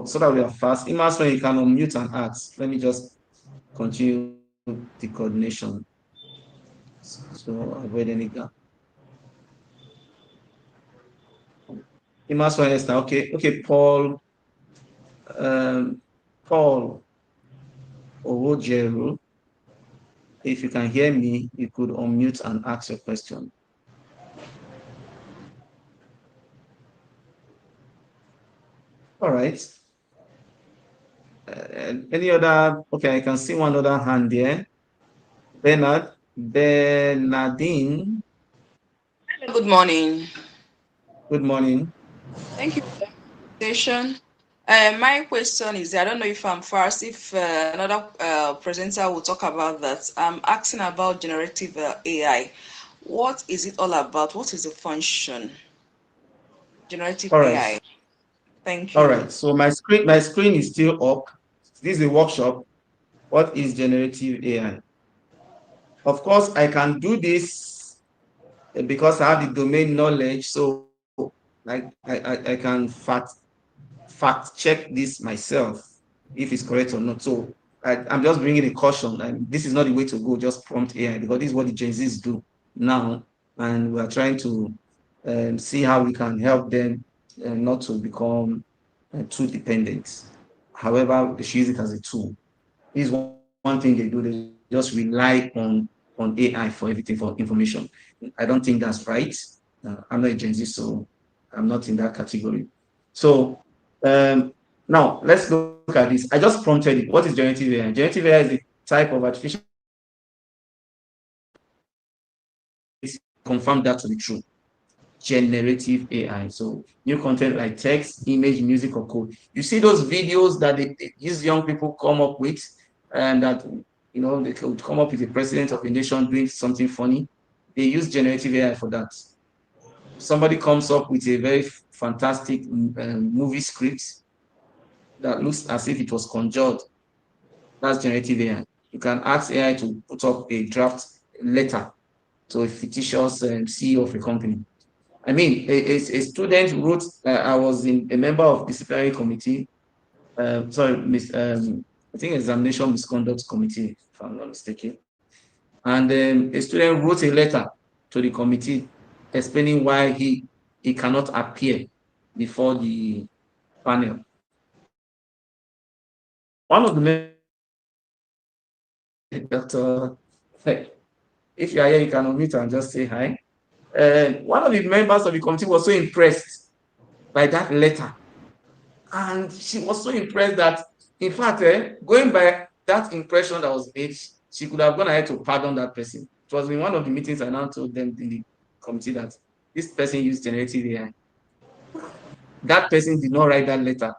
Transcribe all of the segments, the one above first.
so that we are fast. Imas, when you can unmute and ask. Let me just continue the coordination. So avoid any gap. Imas, when Esther. Okay, okay, Paul, um, Paul Owojero. If you can hear me, you could unmute and ask your question. All right. Any other? Okay, I can see one other hand there. Bernardine. Good morning. Good morning. Thank you for the presentation. My question is, I don't know if I'm first, if another presenter will talk about that. I'm asking about generative AI. What is it all about? What is the function? Generative All right. AI. Thank All you. right. So my screen is still up. This is a workshop. What is generative AI? Of course, I can do this because I have the domain knowledge. So I can fact check this myself if it's correct or not. So I'm just bringing a caution. And this is not the way to go, just prompt AI, because this is what the Gen Zs do now. And we are trying to see how we can help them not to become too dependent. However, they should use it as a tool. This is one thing they do. They just rely on AI for everything, for information. I don't think that's right. I'm not a Gen Z, so I'm not in that category. So um, now let's look at this. I just prompted it. What is generative AI? Generative AI is the type of artificial confirm that to be true. Generative AI. So new content like text, image, music, or code. You see those videos that these young people come up with, and that they could come up with the president of a nation doing something funny. They use generative AI for that. Somebody comes up with a very fantastic movie script that looks as if it was conjured. That's generative AI. You can ask AI to put up a draft letter to a fictitious CEO of a company. I mean, a student wrote, I was in a member of disciplinary committee, I think examination misconduct committee, if I'm not mistaken. And a student wrote a letter to the committee explaining why he cannot appear before the panel. One of the Dr. If you are here, you can unmute and just say hi. One of the members of the committee was so impressed by that letter. And she was so impressed that, in fact, going by that impression that was made, she could have gone ahead to pardon that person. It was in one of the meetings I now told them in the committee that this person used generative AI. That person did not write that letter.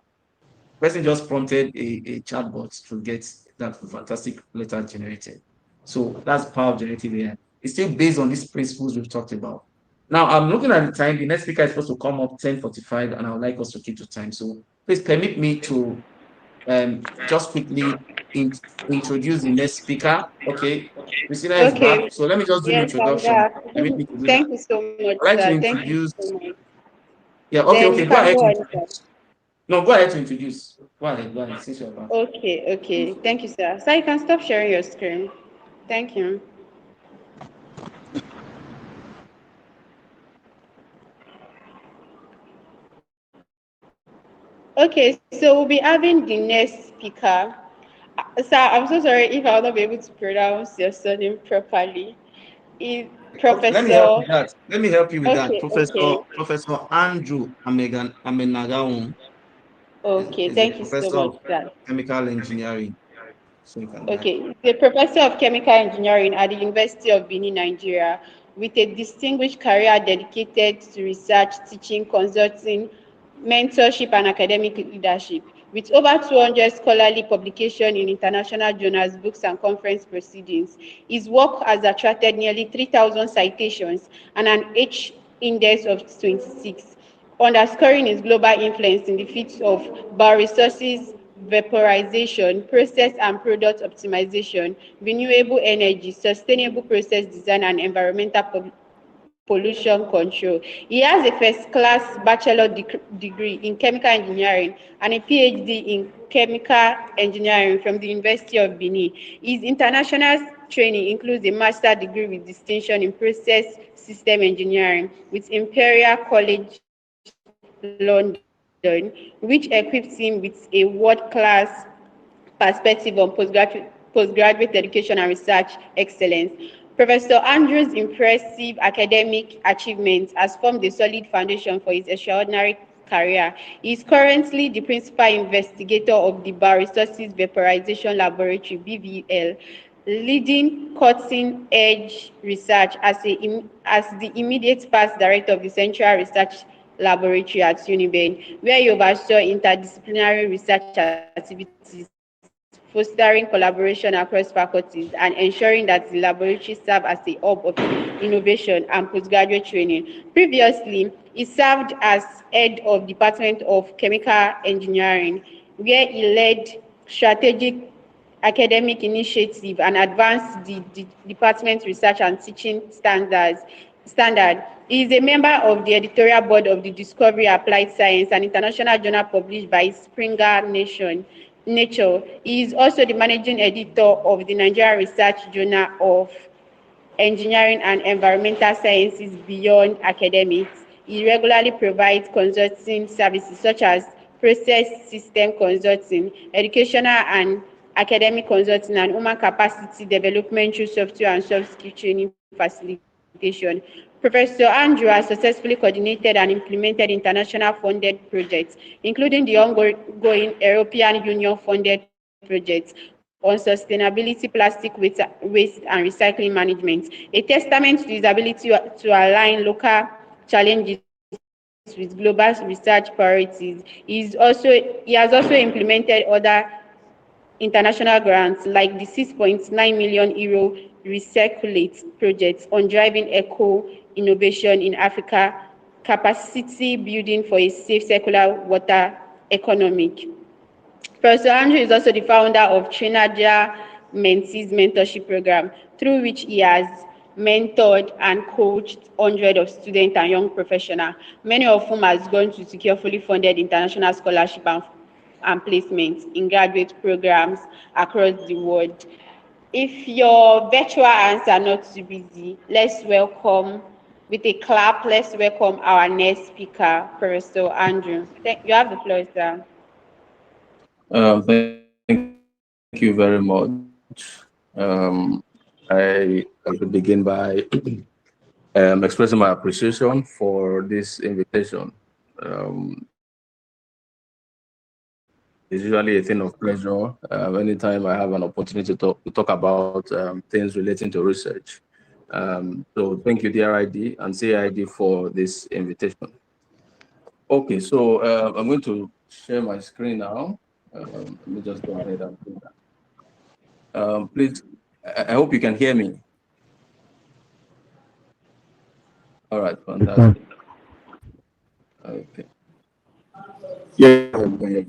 The person just prompted a chatbot to get that fantastic letter generated. So that's the power of generative AI. It's still based on these principles we've talked about. Now I'm looking at the time. The next speaker is supposed to come up 10:45, and I would like us to keep to time. So please permit me to just quickly introduce the next speaker. Okay, Christina is back. Okay. So let me just do the Yes, I'm introduction. back. Permit me to do that. Thank you so much, I'd like to sir. Thank you introduce. so much. Yeah, okay, Then okay. you Go can ahead go to on, sir. introduce. No, go ahead to introduce. Go ahead, since you're back. Okay. Thank you, sir. So you can stop sharing your screen. Thank you. Okay, so we'll be having the next speaker. Sir, I'm so sorry if I will not be able to pronounce your surname properly. Is Okay, let me help Professor. with that. Let me help you with that. Okay. Professor Andrew Amenagaon Okay, is a thank you so professor much, of sir. chemical engineering. So you can go ahead. Okay, he's a professor of chemical engineering at the University of Benin, Nigeria, with a distinguished career dedicated to research, teaching, consulting, mentorship, and academic leadership. With over 200 scholarly publications in international journals, books, and conference proceedings, his work has attracted nearly 3,000 citations and an H index of 26, underscoring his global influence in the fields of bioresources, vaporization, process and product optimization, renewable energy, sustainable process design, and environmental pollution control. He has a first-class bachelor degree in chemical engineering and a PhD in chemical engineering from the University of Benin. His international training includes a master's degree with distinction in process system engineering with Imperial College London, which equips him with a world-class perspective on postgraduate education and research excellence. Professor Andrews' impressive academic achievements has formed a solid foundation for his extraordinary career. He is currently the principal investigator of the Bioresources Vaporization Laboratory (BVL), leading cutting-edge research as the immediate past director of the Central Research Laboratory at UNIBEN, where he oversaw interdisciplinary research activities, fostering collaboration across faculties, and ensuring that the laboratory serves as a hub of innovation and postgraduate training. Previously, he served as head of Department of Chemical Engineering, where he led strategic academic initiative and advanced the department's research and teaching standard. He is a member of the editorial board of the Discovery Applied Science, an international journal published by Springer Nature. He is also the managing editor of the Nigerian Research Journal of Engineering and Environmental Sciences Beyond Academics. He regularly provides consulting services such as process system consulting, educational and academic consulting, and human capacity development through software and soft skill training facilitation. Professor Andrew has successfully coordinated and implemented international funded projects, including the ongoing European Union funded project on sustainability, plastic waste and recycling management, a testament to his ability to align local challenges with global research priorities. He has also implemented other international grants like the €6.9 million Recirculate project on driving eco-innovation in Africa, capacity building for a safe circular water economy. Professor Andrew is also the founder of Trinidad Mentees Mentorship Program, through which he has mentored and coached hundreds of students and young professionals, many of whom has gone to secure fully funded international scholarship and placements in graduate programs across the world. If your virtual hands are not too busy, let's welcome, with a clap, let's welcome our next speaker, Professor Andrew. You have the floor, sir. Thank you very much. I will begin by expressing my appreciation for this invitation. It's usually a thing of pleasure anytime I have an opportunity to talk about things relating to research. So thank you, DRID and CID, for this invitation. Okay, so I'm going to share my screen now. Let me just go ahead and do that. Please, I hope you can hear me. All right, fantastic. Okay. Yeah.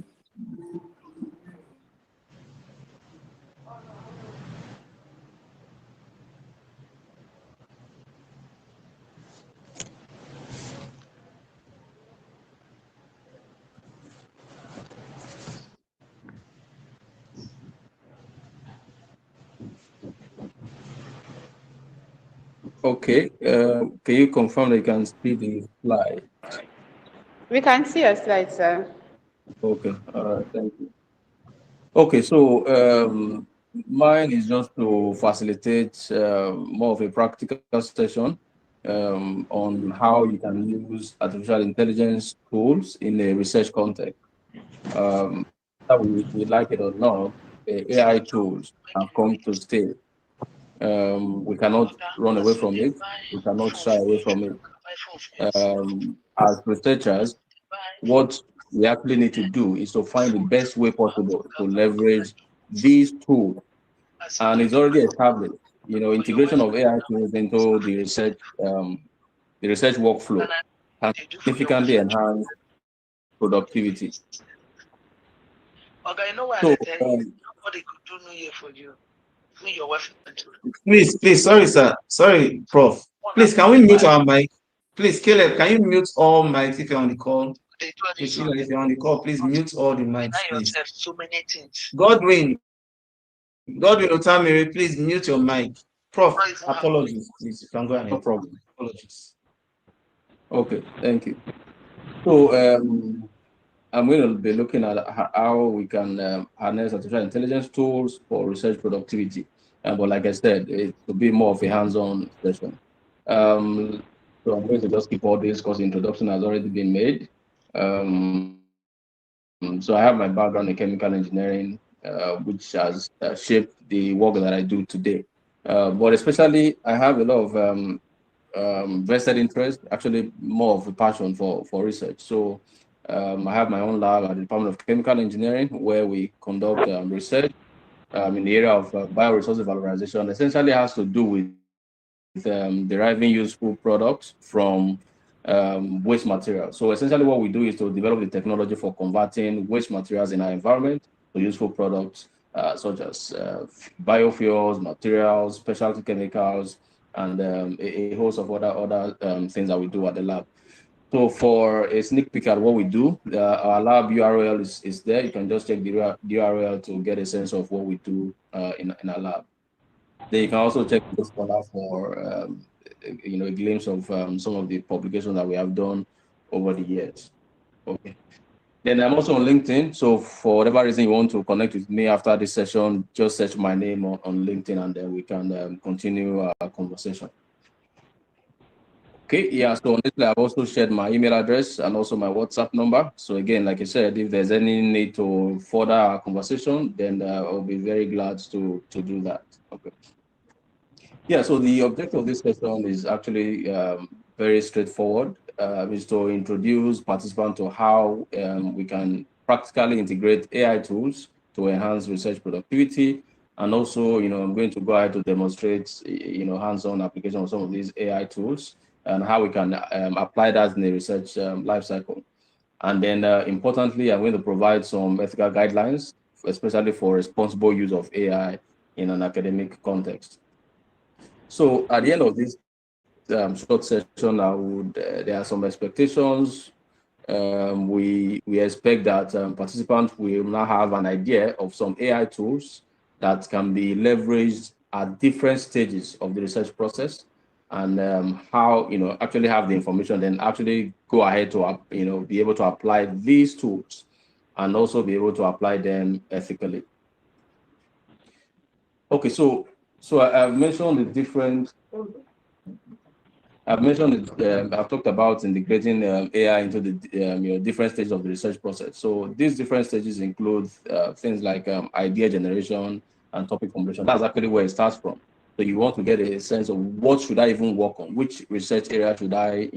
Okay, can you confirm that you can see the slide? We can see your slide, sir. Okay, all right, thank you. Okay, so mine is just to facilitate more of a practical session on how you can use artificial intelligence tools in a research context. That we like it or not, AI tools have come to stay. We cannot run away from it. We cannot shy away from it. As researchers, what we actually need to do is to find the best way possible to leverage these tools. And it's already established. You know, integration of AI tools into the research workflow has significantly enhanced productivity. Okay, you know what So, nobody could do New Year for you. Please, sorry, sir. Sorry, Prof. Please, can we mute our mic? Please, Caleb, can you mute all mics if you're on the call? Priscilla, if you're on the call, please mute all the mics, please. So many things. Godwin Otamiri, please mute your mic. Prof, apologies, please. You can go ahead. No problem. Apologies. Okay, thank you. So I'm going to be looking at how we can harness artificial intelligence tools for research productivity. But like I said, it will be more of a hands-on session. So I'm going to just keep all this because the introduction has already been made. So I have my background in chemical engineering, which has shaped the work that I do today. But especially, I have a lot of vested interest, actually more of a passion for research. So I have my own lab at the Department of Chemical Engineering, where we conduct research in the area of bioresource valorization. Essentially has to do with deriving useful products from waste materials. So essentially what we do is to develop the technology for converting waste materials in our environment to useful products such as biofuels, materials, specialty chemicals, and a host of other things that we do at the lab. So for a sneak peek at what we do, our lab URL is there. You can just check the URL to get a sense of what we do in our lab. Then you can also check the Scholar for a glimpse of some of the publications that we have done over the years. Okay. Then I'm also on LinkedIn. So for whatever reason you want to connect with me after this session, just search my name on LinkedIn, and then we can continue our conversation. Okay, yeah, so honestly, I've also shared my email address and also my WhatsApp number. So again, like I said, if there's any need to further our conversation, then I'll be very glad to do that. Okay. Yeah, so the objective of this session is actually very straightforward. Is to introduce participants to how we can practically integrate AI tools to enhance research productivity. And also, I'm going to go ahead to demonstrate, hands-on application of some of these AI tools and how we can apply that in the research lifecycle. And then importantly, I'm going to provide some ethical guidelines, especially for responsible use of AI in an academic context. So at the end of this short session, there are some expectations. We expect that participants will now have an idea of some AI tools that can be leveraged at different stages of the research process, and how actually have the information, then actually go ahead to be able to apply these tools and also be able to apply them ethically. Okay, so I've mentioned the different. I've talked about integrating AI into the different stages of the research process. So these different stages include things like idea generation and topic formulation. That's actually where it starts from. So you want to get a sense of what should I even work on, which research area should I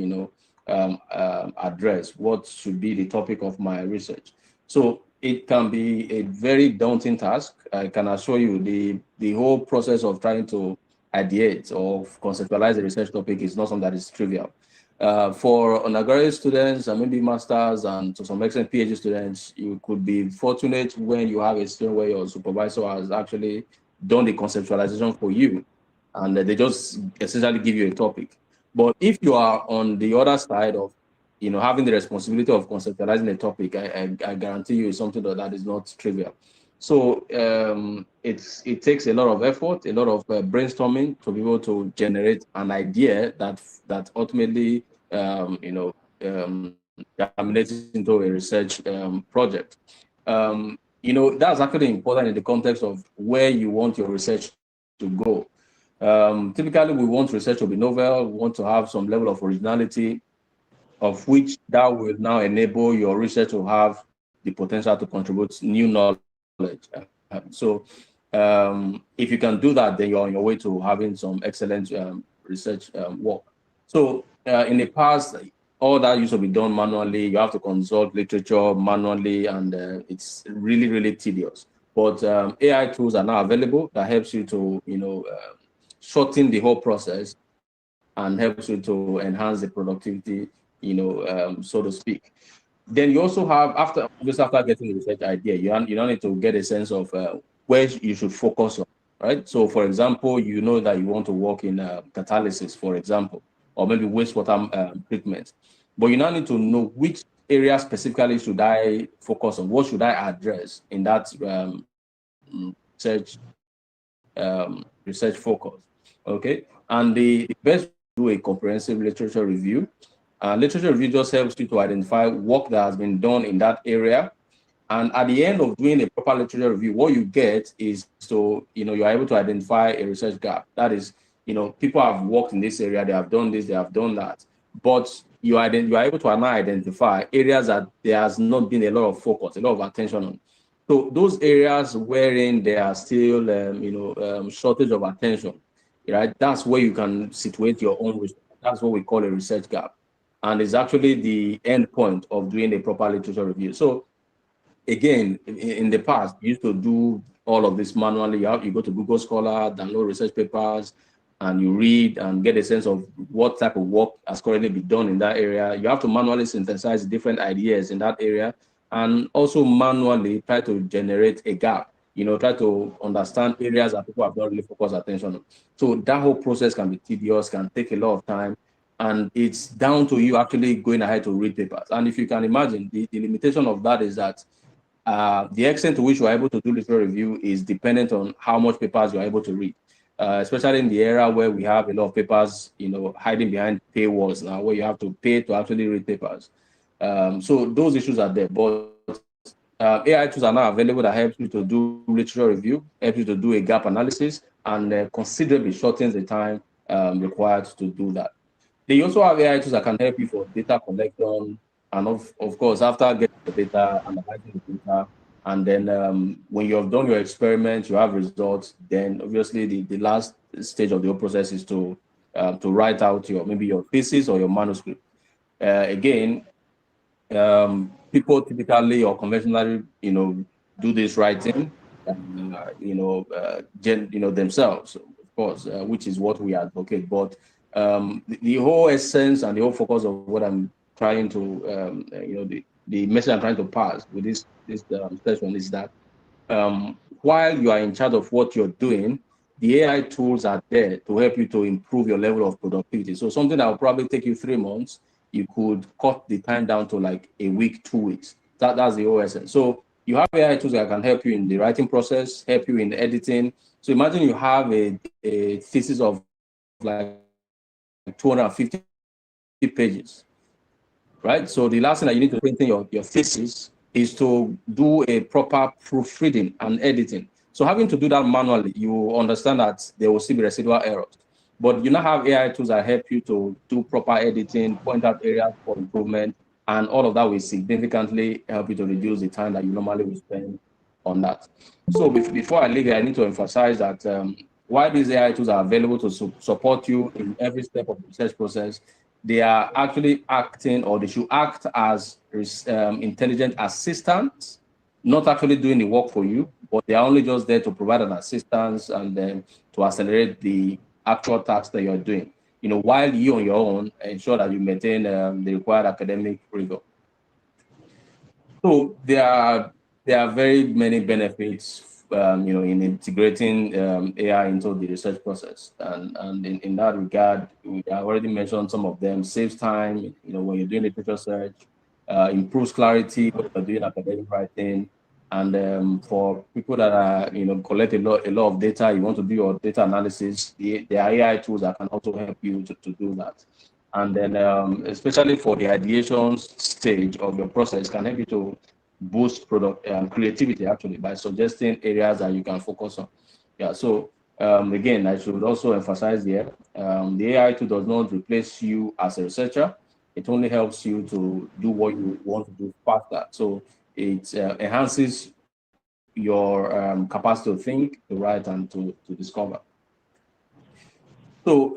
address, what should be the topic of my research. So it can be a very daunting task. I can assure you the whole process of trying to ideate or conceptualize a research topic is not something that is trivial. For undergraduate students and maybe masters and to some extent PhD students, you could be fortunate when you have a student where your supervisor has actually done the conceptualization for you, and they just essentially give you a topic. But if you are on the other side of having the responsibility of conceptualizing a topic, I guarantee you it's something that is not trivial. So it takes a lot of effort, a lot of brainstorming to be able to generate an idea that ultimately germinates into a research project. That's actually important in the context of where you want your research to go. Typically, we want research to be novel. We want to have some level of originality, of which that will now enable your research to have the potential to contribute new knowledge. So if you can do that, then you're on your way to having some excellent research work. So in the past, all that used to be done manually. You have to consult literature manually, and it's really, really tedious. But AI tools are now available that helps you to shorten the whole process and helps you to enhance the productivity, so to speak. Then you also have, after getting the research idea, you don't need to get a sense of where you should focus on. right? So for example, you know that you want to work in catalysis, for example, or maybe wastewater treatment, but you now need to know which area specifically should I focus on, what should I address in that research focus, okay? And the best do a comprehensive literature review. Literature review just helps you to identify work that has been done in that area. And at the end of doing a proper literature review, what you get is, so, you're able to identify a research gap. That is, people have worked in this area, they have done this, they have done that. But you are able to now identify areas that there has not been a lot of focus, a lot of attention on. So those areas wherein there are still, shortage of attention, right? That's where you can situate your own research. That's what we call a research gap. And it's actually the end point of doing a proper literature review. So again, in the past, you used to do all of this manually. You go to Google Scholar, download research papers, and you read and get a sense of what type of work has currently been done in that area. You have to manually synthesize different ideas in that area, and also manually try to generate a gap, try to understand areas that people have not really focused attention on. So that whole process can be tedious, can take a lot of time, and it's down to you actually going ahead to read papers. And if you can imagine, the limitation of that is that the extent to which you're able to do literature review is dependent on how much papers you're able to read, especially in the era where we have a lot of papers, hiding behind paywalls now, where you have to pay to actually read papers. So those issues are there, but AI tools are now available that help you to do literature review, help you to do a gap analysis, and considerably shortens the time required to do that. They also have AI tools that can help you for data collection, and of course, after getting the data, analyzing the data, and then when you have done your experiment, you have results, then obviously the last stage of the whole process is to write out maybe your thesis or your manuscript. Again, people typically or conventionally, do this writing, themselves, of course, which is what we advocate. But the whole essence and the whole focus of what I'm trying to, the message I'm trying to pass with this session is that while you are in charge of what you're doing, the AI tools are there to help you to improve your level of productivity. So something that will probably take you 3 months, you could cut the time down to like a week, 2 weeks. That's the whole essence. So you have AI tools that can help you in the writing process, help you in the editing. So imagine you have a thesis of like 250 pages, right? So the last thing that you need to print in your thesis is to do a proper proofreading and editing. So having to do that manually, you understand that there will still be residual errors. But you now have AI tools that help you to do proper editing, point out areas for improvement, and all of that will significantly help you to reduce the time that you normally would spend on that. So before I leave here, I need to emphasize that while these AI tools are available to support you in every step of the research process, they are actually acting, or they should act as intelligent assistants, not actually doing the work for you, but they are only just there to provide an assistance and then to accelerate the actual tasks that you're doing. While you on your own ensure that you maintain the required academic rigor. So there are very many benefits, in integrating AI into the research process, and in that regard, we have already mentioned some of them. Saves time, when you're doing literature search, improves clarity when you're doing academic writing, and for people that are collect a lot of data, you want to do your data analysis, there are AI tools that can also help you to do that. And then especially for the ideation stage of your process, can help you to boost creativity actually by suggesting areas that you can focus on. Yeah, so again, I should also emphasize here, the AI tool does not replace you as a researcher. It only helps you to do what you want to do faster. So it enhances your capacity to think, to write, and to discover. So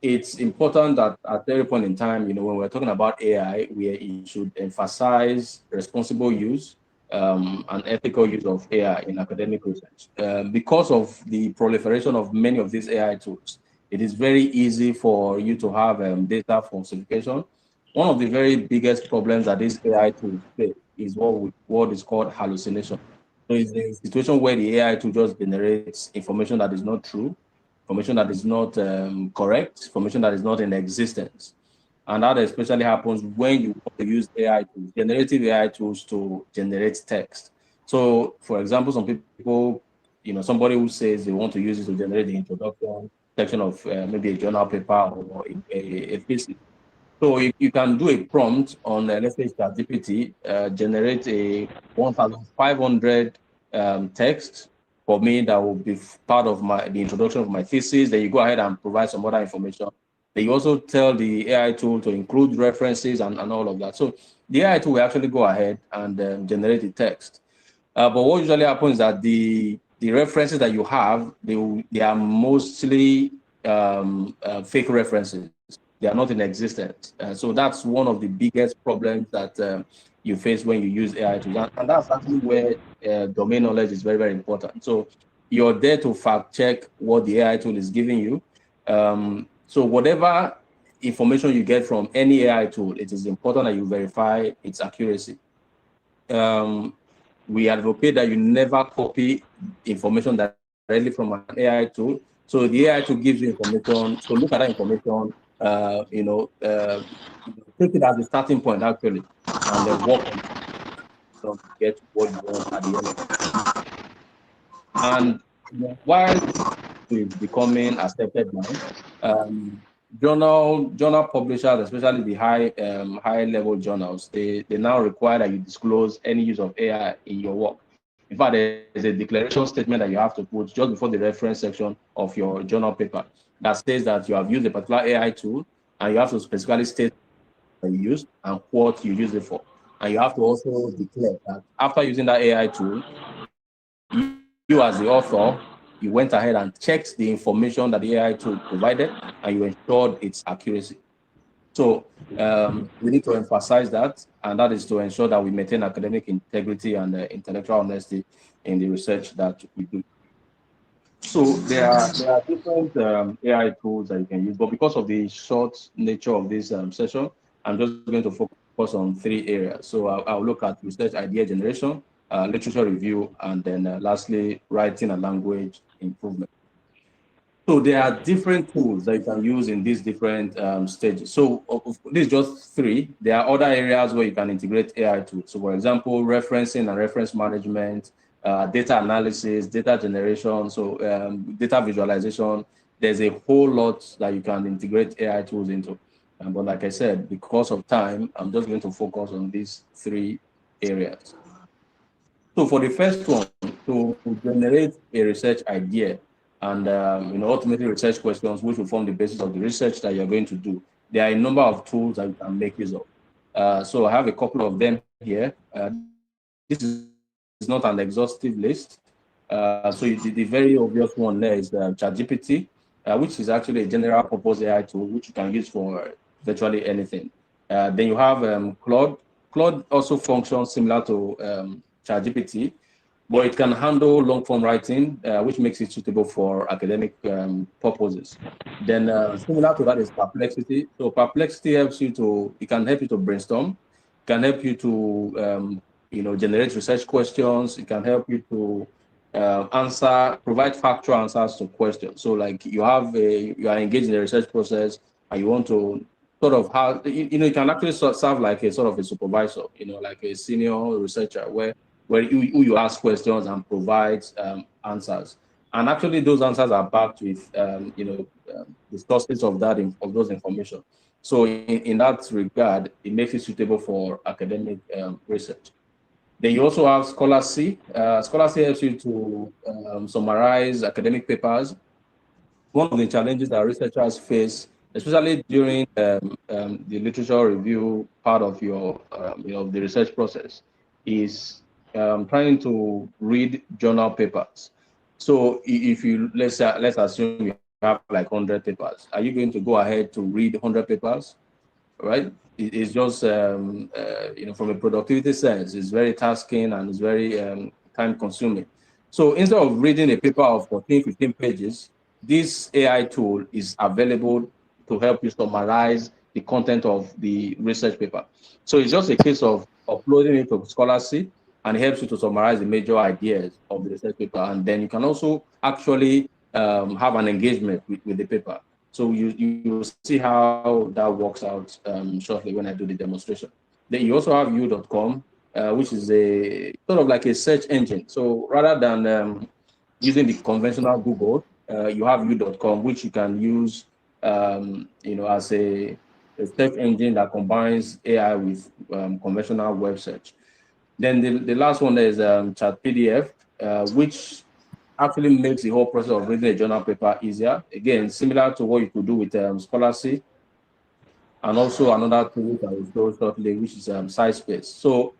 it's important that at every point in time, when we're talking about AI, we should emphasize responsible use and ethical use of AI in academic research. Because of the proliferation of many of these AI tools, it is very easy for you to have data falsification. One of the very biggest problems that these AI tools face is what is called hallucination. So it's a situation where the AI tool just generates information that is not true, information that is not correct, information that is not in existence. And that especially happens when you want to use AI tools, generative AI tools to generate text. So, for example, some people, somebody who says they want to use it to generate the introduction section of maybe a journal paper or a thesis. So you can do a prompt on, let's say, ChatGPT, generate a 1,500 text for me that will be part of the introduction of my thesis. Then you go ahead and provide some other information. Then you also tell the AI tool to include references and all of that. So the AI tool will actually go ahead and generate the text. But what usually happens is that the references that you have, they are mostly fake references. They are not in existence. So that's one of the biggest problems that you face when you use AI tools. And that's actually where domain knowledge is very, very important. So you're there to fact check what the AI tool is giving you. So whatever information you get from any AI tool, it is important that you verify its accuracy. We advocate that you never copy information directly from an AI tool. So the AI tool gives you information. So look at that information, take it as a starting point actually, and then work on it to get what you want at the end of it. And while it's becoming accepted now, journal publishers, especially the high level journals, they now require that you disclose any use of AI in your work. In fact, there's a declaration statement that you have to put just before the reference section of your journal paper that states that you have used a particular AI tool, and you have to specifically state that you use and what you use it for. And you have to also declare that after using that AI tool, you as the author, you went ahead and checked the information that the AI tool provided, and you ensured its accuracy. So we need to emphasize that, and that is to ensure that we maintain academic integrity and intellectual honesty in the research that we do. So there are different AI tools that you can use, but because of the short nature of this session, I'm just going to focus on 3 areas. So I'll look at research idea generation, literature review, and then lastly, writing and language improvement. So there are different tools that you can use in these different stages. So this is just 3. There are other areas where you can integrate AI tools. So for example, referencing and reference management, data analysis, data generation, so data visualization. There's a whole lot that you can integrate AI tools into. But like I said, because of time, I'm just going to focus on these 3 areas. So for the first one, to generate a research idea and ultimately research questions which will form the basis of the research that you're going to do, there are a number of tools that you can make use of. So I have a couple of them here. This is not an exhaustive list. So the very obvious one there is ChatGPT, which is actually a general purpose AI tool which you can use for virtually anything. Then you have Claude. Claude also functions similar to ChatGPT, but it can handle long-form writing, which makes it suitable for academic purposes. Then similar to that is Perplexity. So Perplexity it can help you to brainstorm, can help you to generate research questions. It can help you to provide factual answers to questions. So like you are engaged in the research process and you want to sort of have, you can actually serve like a sort of a supervisor, like a senior researcher where you ask questions and provide answers. And actually those answers are backed with, the sources of those information. So in that regard, it makes it suitable for academic research. Then you also have Scholasty. Scholasty helps you to summarize academic papers. One of the challenges that researchers face, especially during the literature review part of your the research process, is trying to read journal papers. So if let's assume you have like 100 papers, are you going to go ahead to read 100 papers, right? It's just from a productivity sense, it's very tasking and it's very time consuming. So instead of reading a paper of 14, 15 pages, this AI tool is available to help you summarize the content of the research paper. So it's just a case of uploading it to Scholasty, and it helps you to summarize the major ideas of the research paper. And then you can also actually have an engagement with the paper. So you will see how that works out shortly when I do the demonstration. Then you also have u.com, which is a sort of like a search engine. So rather than using the conventional Google, you have u.com, which you can use as a search engine that combines AI with conventional web search. Then the last one is Chat PDF, which actually makes the whole process of reading a journal paper easier. Again, similar to what you could do with Scholarly, and also another tool which I will show shortly, which is SciSpace. So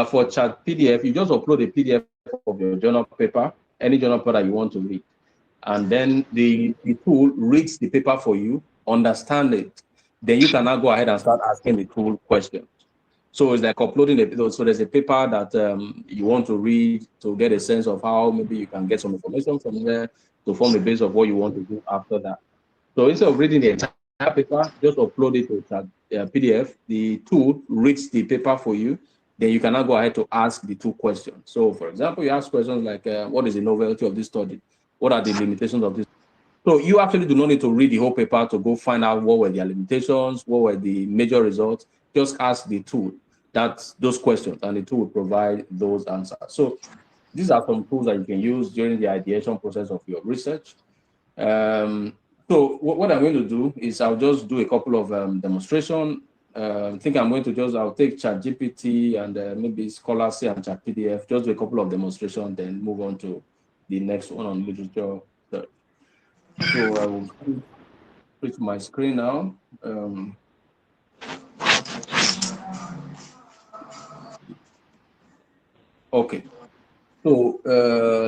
for Chat PDF, you just upload a PDF of your journal paper, any journal paper that you want to read, and then the tool reads the paper for you, understand it. Then you can now go ahead and start asking the tool questions. So it's like uploading so there's a paper that you want to read to get a sense of how maybe you can get some information from there to form the base of what you want to do after that. So instead of reading the entire paper, just upload it to PDF. The tool reads the paper for you. Then you can now go ahead to ask the two questions. So for example, you ask questions like, what is the novelty of this study? What are the limitations of this? So you actually do not need to read the whole paper to go find out what were their limitations, what were the major results. Just ask the tool those questions, and the tool will provide those answers. So these are some tools that you can use during the ideation process of your research. So what I'm going to do is I'll just do a couple of demonstration. I think I'm going to I'll take ChatGPT and maybe Scholarly and ChatPDF, just do a couple of demonstrations, then move on to the next one on literature search. So I will switch my screen now. Okay, so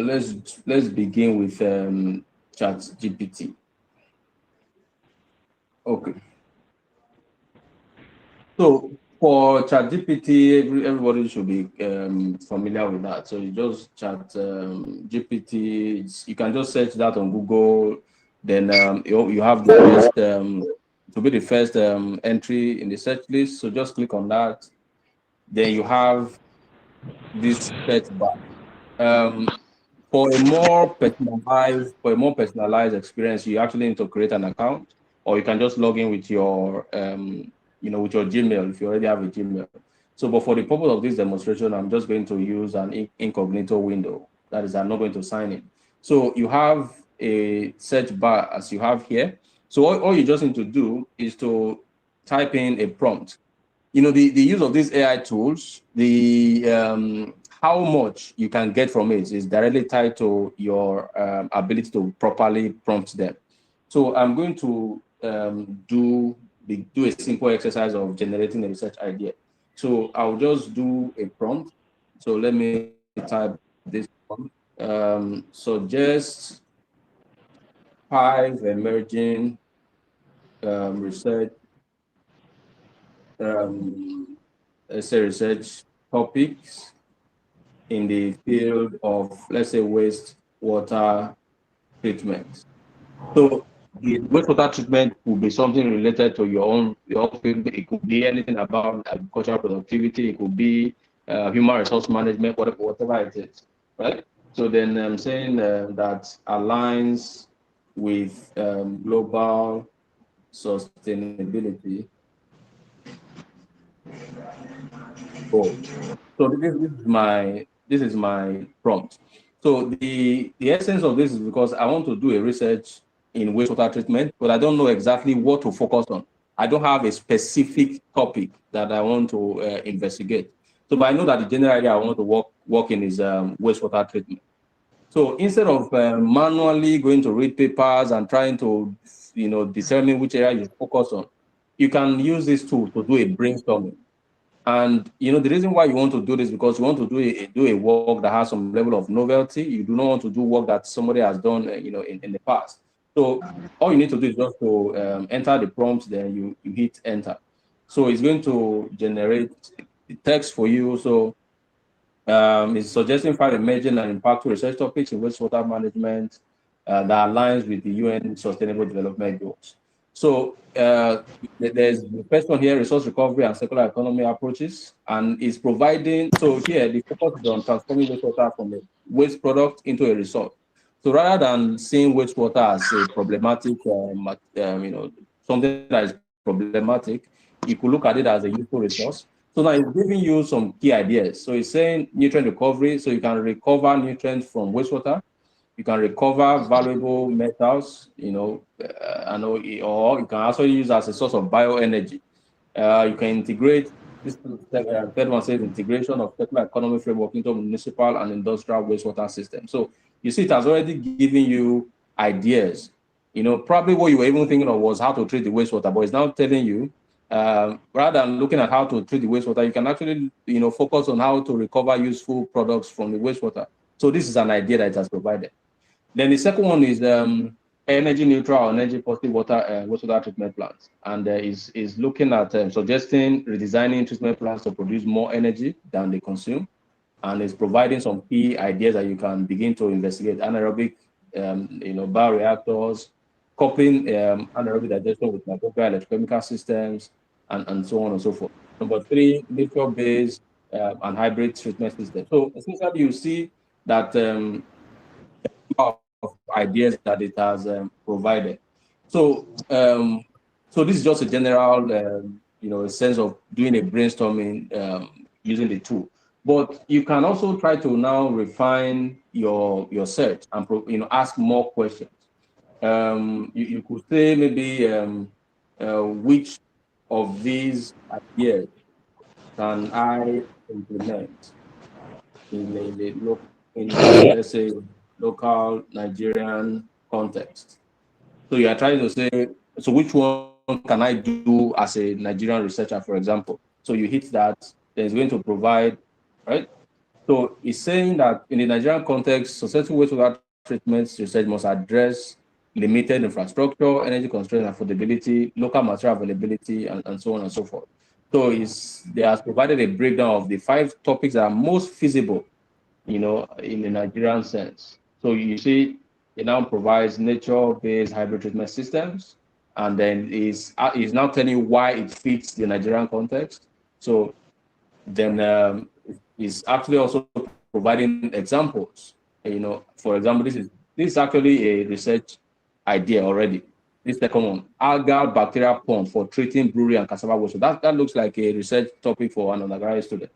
let's begin with ChatGPT. Okay. So for ChatGPT, everybody should be familiar with that. So you just ChatGPT. You can just search that on Google. Then you have the first to be the first entry in the search list. So just click on that. Then you have this search bar. For a more personalized experience, you actually need to create an account, or you can just log in with your with your Gmail if you already have a Gmail. So, but for the purpose of this demonstration, I'm just going to use an incognito window. That is, I'm not going to sign in. So you have a search bar as you have here. So all you just need to do is to type in a prompt. The use of these AI tools, how much you can get from it is directly tied to your ability to properly prompt them. So I'm going to do a simple exercise of generating a research idea. So I'll just do a prompt. So let me type this prompt. Suggest 5 emerging research research topics in the field of, let's say, wastewater treatment. So the wastewater treatment could be something related to your field. It could be anything about agricultural productivity. It could be human resource management, whatever it is, right? So then I'm saying that aligns with global sustainability goals. So this is my prompt. So the essence of this is because I want to do a research in wastewater treatment, but I don't know exactly what to focus on. I don't have a specific topic that I want to investigate. So, but I know that the general area I want to work in is wastewater treatment. So instead of manually going to read papers and trying to, determine which area you focus on, you can use this tool to do a brainstorming. And the reason why you want to do this is because you want to do a work that has some level of novelty. You do not want to do work that somebody has done, in the past. So all you need to do is just to enter the prompt, then you hit enter. So it's going to generate the text for you. So it's suggesting 5 emerging and impactful research topics in wastewater management that aligns with the UN Sustainable Development Goals. So there's the first one here, resource recovery and circular economy approaches, and is providing, so here the focus is on transforming wastewater from a waste product into a resource. So rather than seeing wastewater as a problematic, something that is problematic, you could look at it as a useful resource. So now it's giving you some key ideas. So it's saying nutrient recovery, so you can recover nutrients from wastewater. You can recover valuable metals, or you can also use as a source of bioenergy. You can integrate this third one says integration of circular economy framework into municipal and industrial wastewater systems. So you see, it has already given you ideas. Probably what you were even thinking of was how to treat the wastewater, but it's now telling you, rather than looking at how to treat the wastewater, you can actually, focus on how to recover useful products from the wastewater. So this is an idea that it has provided. Then the second one is energy neutral or energy positive wastewater treatment plants, and is looking at suggesting redesigning treatment plants to produce more energy than they consume, and is providing some key ideas that you can begin to investigate: anaerobic, bioreactors, coupling anaerobic digestion with microbial electrochemical systems, and so on and so forth. Number three, nature-based and hybrid treatment systems. So essentially, you see that of ideas that it has provided. So, so this is just a general, a sense of doing a brainstorming using the tool. But you can also try to now refine your search and ask more questions. You could say maybe which of these ideas can I implement let's say local Nigerian context. So you are trying to say, so which one can I do as a Nigerian researcher, for example? So you hit that, then it's going to provide, right? So it's saying that in the Nigerian context, successful wastewater treatment research must address limited infrastructure, energy constraints, affordability, local material availability, and so on and so forth. So they has provided a breakdown of the 5 topics that are most feasible, in the Nigerian sense. So you see, it now provides nature-based hybrid treatment systems, and then is now telling you why it fits the Nigerian context. So then is actually also providing examples. For example, this is actually a research idea already. This second one, algal bacteria pond for treating brewery and cassava waste. So that looks like a research topic for an undergraduate student.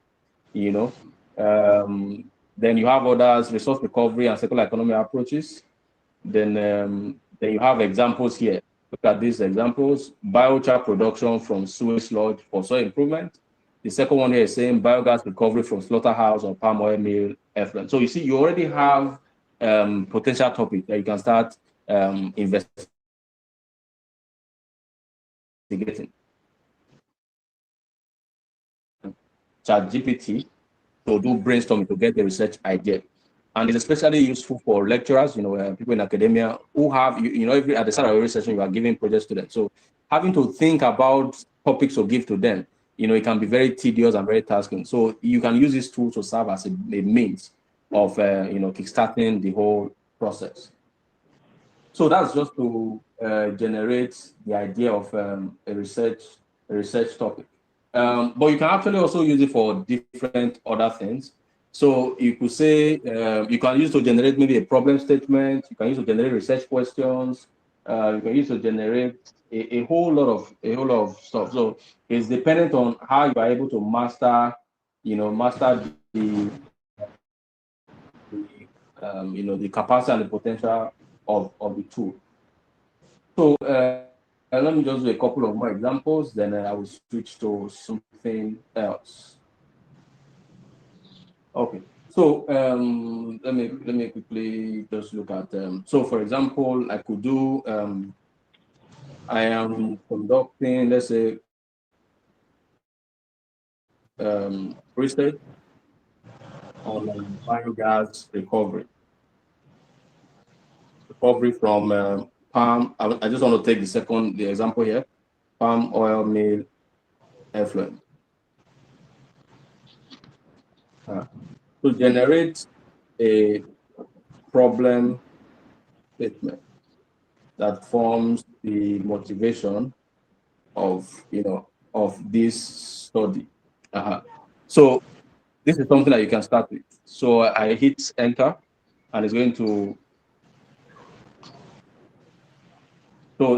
Then you have others, resource recovery and circular economy approaches. Then you have examples here. Look at these examples: biochar production from sewage sludge for soil improvement. The second one here is saying biogas recovery from slaughterhouse or palm oil mill effluent. So you see, you already have potential topic that you can start investigating. ChatGPT to do brainstorming to get the research idea. And it's especially useful for lecturers, people in academia who have, at the start of every session, you are giving projects to them. So having to think about topics to give to them, it can be very tedious and very tasking. So you can use this tool to serve as a means of, kickstarting the whole process. So that's just to generate the idea of a research topic. But you can actually also use it for different other things. So you could say you can use to generate maybe a problem statement. You can use to generate research questions. You can use to generate a whole lot of stuff. So it's dependent on how you are able to master the the capacity and the potential of the tool. So let me just do a couple of more examples. Then I will switch to something else. Okay, so let me quickly just look at so for example, I could do I am conducting, let's say, research on biogas recovery from palm. I just want to take the example here, palm oil mill effluent. To generate a problem statement. that forms the motivation of of this study. So this is something that you can start with. So I hit enter, and it's going to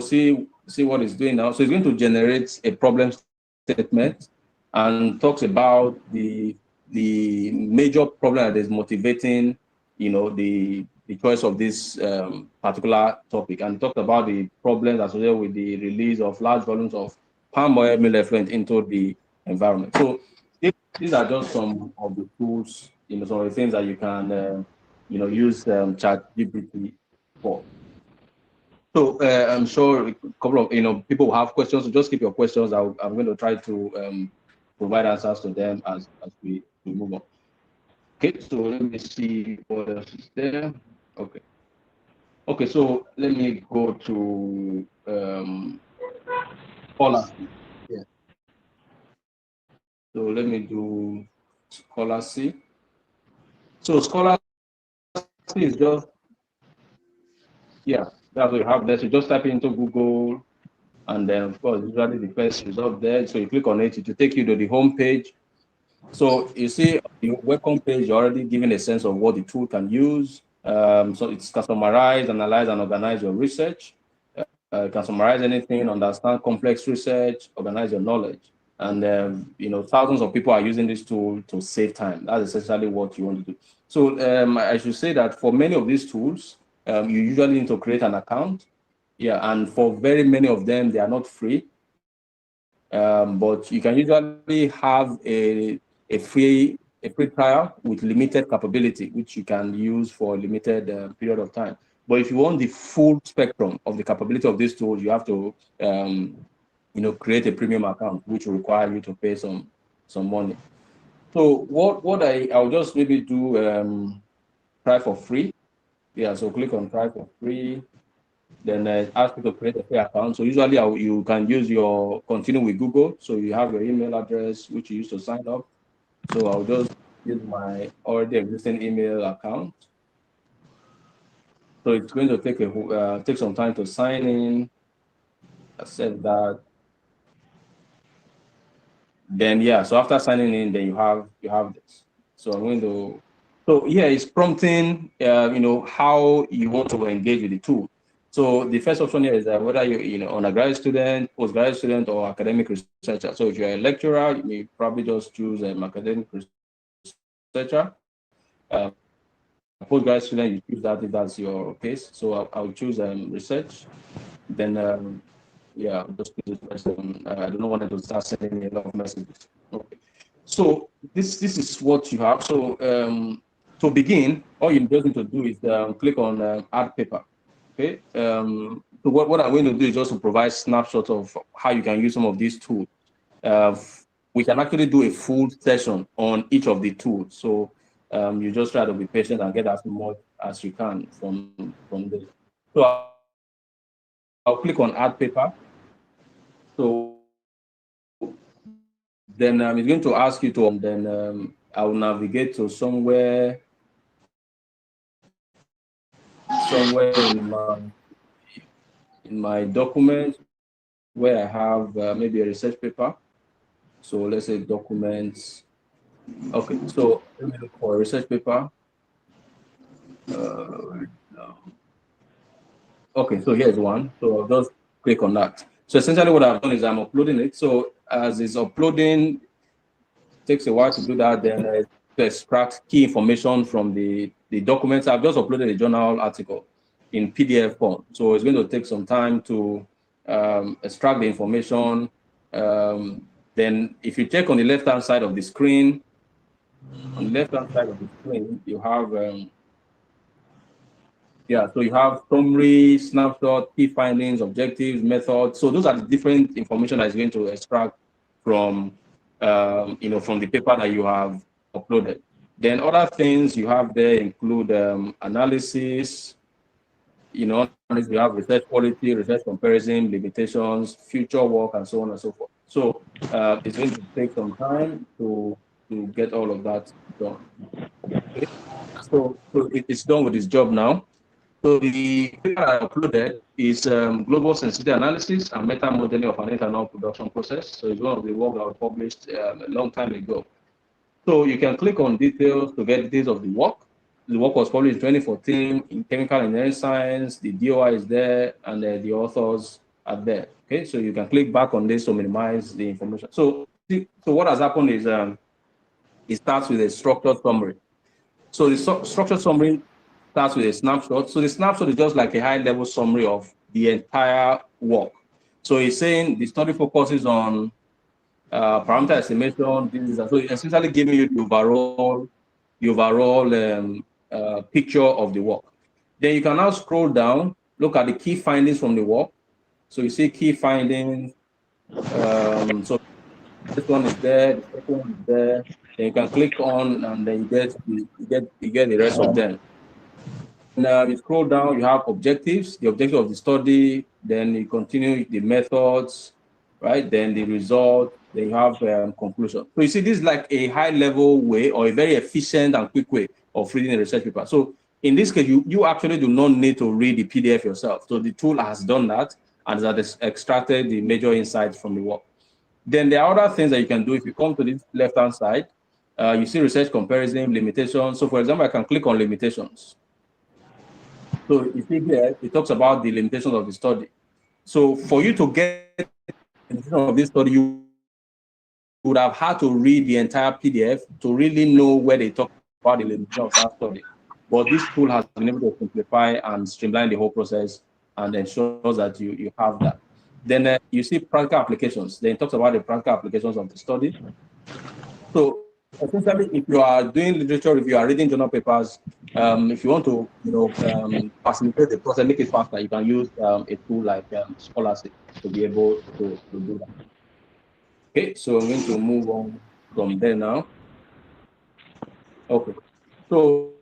see what it's doing now. So it's going to generate a problem statement and talks about the major problem that is motivating the choice of this particular topic, and talked about the problems associated with the release of large volumes of palm oil mill effluent into the environment. So these are just some of the tools, some of the things that you can use ChatGPT for. So I'm sure a couple of people have questions. So just keep your questions. I'm going to try to provide answers to them as we move on. Okay, so let me see what else is there. Okay. Okay, so let me go to Scholastic. Yeah. So let me do Scholastic. So Scholastic is just, yeah, that's what you have there. So just type into Google, and then of course usually the first result there. So you click on it, it will take you to the home page. So you see the welcome page, you're already given a sense of what the tool can use. So it's customize, analyze, and organize your research. You can summarize anything, understand complex research, organize your knowledge. And thousands of people are using this tool to save time. That's essentially what you want to do. So I should say that for many of these tools, you usually need to create an account. Yeah, and for very many of them, they are not free. But you can usually have a free trial with limited capability, which you can use for a limited period of time. But if you want the full spectrum of the capability of this tool, you have to create a premium account, which will require you to pay some money. So what I'll just maybe do try for free. Yeah, so click on try for free. Then ask you to create a free account. So usually you can use your continue with Google. So you have your email address, which you use to sign up. So I'll just use my already existing email account. So it's going to take some time to sign in. Accept that. Then yeah, so after signing in, then you have this. So I'm going to. So yeah, it's prompting how you want to engage with the tool. So the first option here is that whether you're undergraduate student, postgraduate student, or academic researcher. So if you're a lecturer, you may probably just choose an academic researcher. Postgraduate student, you choose that if that's your case. So I'll choose research. Then yeah, just this person. I don't want to start sending me a lot of messages. Okay. So this is what you have. So to begin, all you just need to do is click on add paper. Okay. So what I'm going to do is just to provide snapshots of how you can use some of these tools. We can actually do a full session on each of the tools. So you just try to be patient and get as much as you can from this. So I'll click on add paper. So then it's going to ask you to, and then I'll navigate to somewhere in my document where I have maybe a research paper. So let's say documents. Okay, so let me look for a research paper. Okay, so here's one. So I'll just click on that. So essentially what I've done is I'm uploading it. So as it's uploading, it takes a while to do that. Then to extract key information from the documents. I've just uploaded a journal article in PDF form. So it's going to take some time to extract the information. Then if you check on the left-hand side of the screen, you have so you have summary, snapshot, key findings, objectives, methods. So those are the different information that is going to extract from from the paper that you have uploaded. Then other things you have there include analysis. You have research quality, research comparison, limitations, future work, and so on and so forth. So it's going to take some time to get all of that done. Okay. So it's done with its job now. So the paper I uploaded is Global Sensitivity Analysis and Meta Modeling of an Ethanol Production Process. So it's one of the work that was published a long time ago. So you can click on details to get details of the work. The work was published in 2014 in Chemical Engineering Science. The DOI is there, and the authors are there. Okay, so you can click back on this to minimize the information. So what has happened is it starts with a structured summary. So the structured summary starts with a snapshot. So the snapshot is just like a high-level summary of the entire work. So it's saying the study focuses on parameter estimation. So it's essentially giving you the overall picture of the work. Then you can now scroll down, look at the key findings from the work. So you see key findings. So this one is there, the second one is there. Then you can click on, and then you get the rest of them. Now you scroll down, you have objectives, the objective of the study. Then you continue the methods, right? Then the result. Then you have conclusion. So you see, this is like a high-level way or a very efficient and quick way of reading a research paper. So in this case, you actually do not need to read the PDF yourself. So the tool has done that and has extracted the major insights from the work. Then there are other things that you can do. If you come to this left-hand side, you see research comparison, limitations. So for example, I can click on limitations. So you see here, it talks about the limitations of the study. So for you to get the limitations of this study, you would have had to read the entire PDF to really know where they talk about the limitations of that study. But this tool has been able to simplify and streamline the whole process and ensures that you have that. Then you see practical applications. Then it talks about the practical applications of the study. So essentially, if you are doing literature, if you are reading journal papers, if you want to, facilitate the process, make it faster, you can use a tool like Scholastic to be able to do that. Okay, so I'm going to move on from there now. Okay, so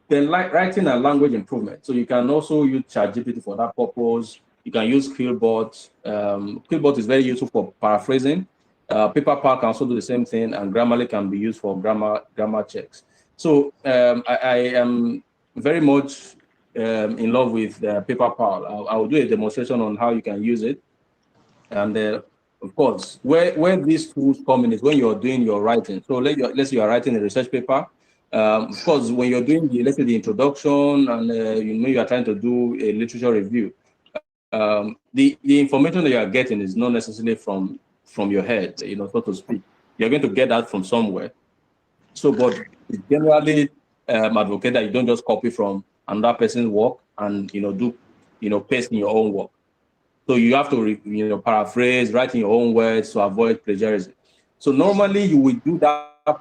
then writing and language improvement. So you can also use ChatGPT for that purpose. You can use Quillbot. Quillbot is very useful for paraphrasing. PaperPal can also do the same thing, and Grammarly can be used for grammar checks. So I am very much in love with PaperPal. I will do a demonstration on how you can use it. And of course, where these tools come in is when you're doing your writing. So let's say you are writing a research paper. Of course, when you're doing let's say the introduction and you are trying to do a literature review, the information that you are getting is not necessarily from your head, so to speak. You're going to get that from somewhere. So, but it's generally advocate that you don't just copy from another person's work and paste in your own work. So you have to paraphrase, write in your own words to avoid plagiarism. So normally you will do that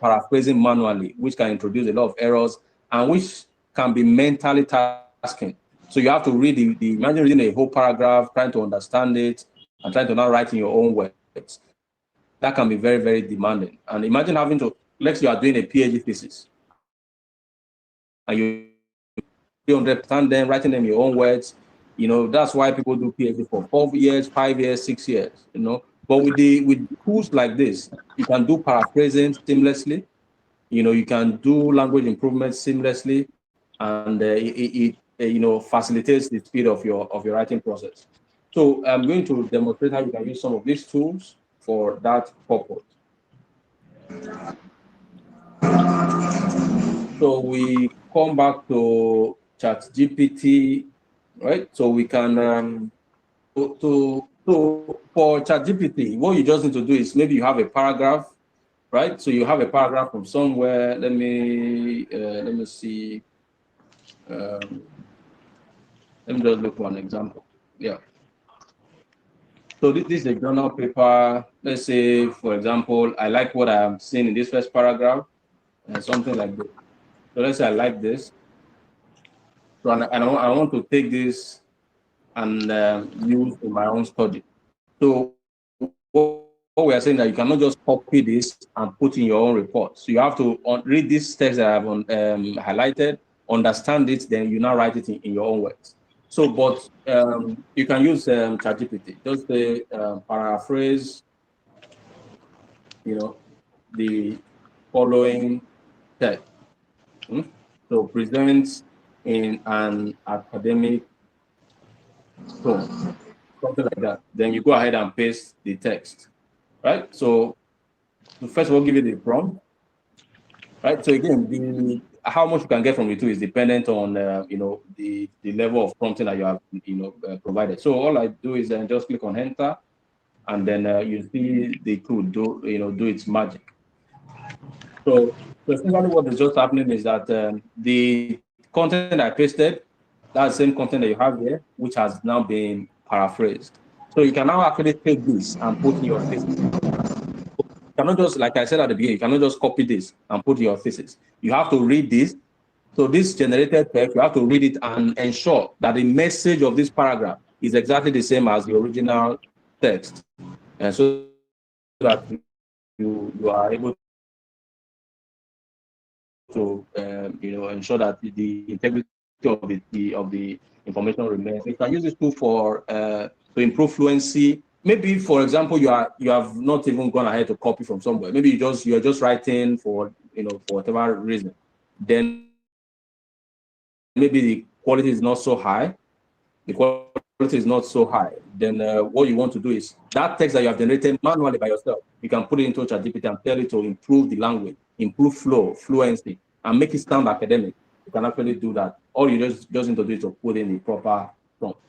paraphrasing manually, which can introduce a lot of errors and which can be mentally tasking. So you have to read imagine reading a whole paragraph, trying to understand it, and trying to now write in your own words. That can be very, very demanding. And imagine having to, let's say you are doing a PhD thesis, and you understand them, writing them in your own words. That's why people do PhD for 4 years, 5 years, 6 years. But with tools like this, you can do paraphrasing seamlessly. You can do language improvement seamlessly, and it facilitates the speed of your writing process. So I'm going to demonstrate how you can use some of these tools for that purpose. So we come back to ChatGPT, right? So we can so for ChatGPT, what you just need to do is maybe you have a paragraph, right? So you have a paragraph from somewhere. Let me see. Let me just look for an example. Yeah. So this is a journal paper. Let's say, for example, I like what I'm seeing in this first paragraph, and something like this. So let's say I like this. So I want to take this and use in my own study. So what we are saying that you cannot just copy this and put in your own report. So you have to read this text that I've highlighted, understand it, then you now write it in your own words. So, but you can use ChatGPT. Just say paraphrase, the following text. So present in an academic tone, something like that. Then you go ahead and paste the text, right? So first of all, give it the prompt, right? So again, how much you can get from the tool is dependent on the level of prompting that you have provided. So all I do is then just click on enter, and then you see the tool do its magic. So essentially, what is just happening is that the content I pasted, that's the same content that you have here, which has now been paraphrased. So you can now actually take this and put in your thesis. You cannot just, like I said at the beginning, you cannot just copy this and put in your thesis. You have to read this. So this generated text, you have to read it and ensure that the message of this paragraph is exactly the same as the original text, and so that you are able to ensure that the integrity of the information remains. You can use this tool for to improve fluency. Maybe, for example, you have not even gone ahead to copy from somewhere. Maybe you're just writing for whatever reason. Then maybe the quality is not so high. The quality is not so high. Then what you want to do is that text that you have generated manually by yourself, you can put it into ChatGPT and tell it to improve the language, improve flow, fluency, and make it sound academic. You can actually do that. All you just need to do is to put in the proper prompt.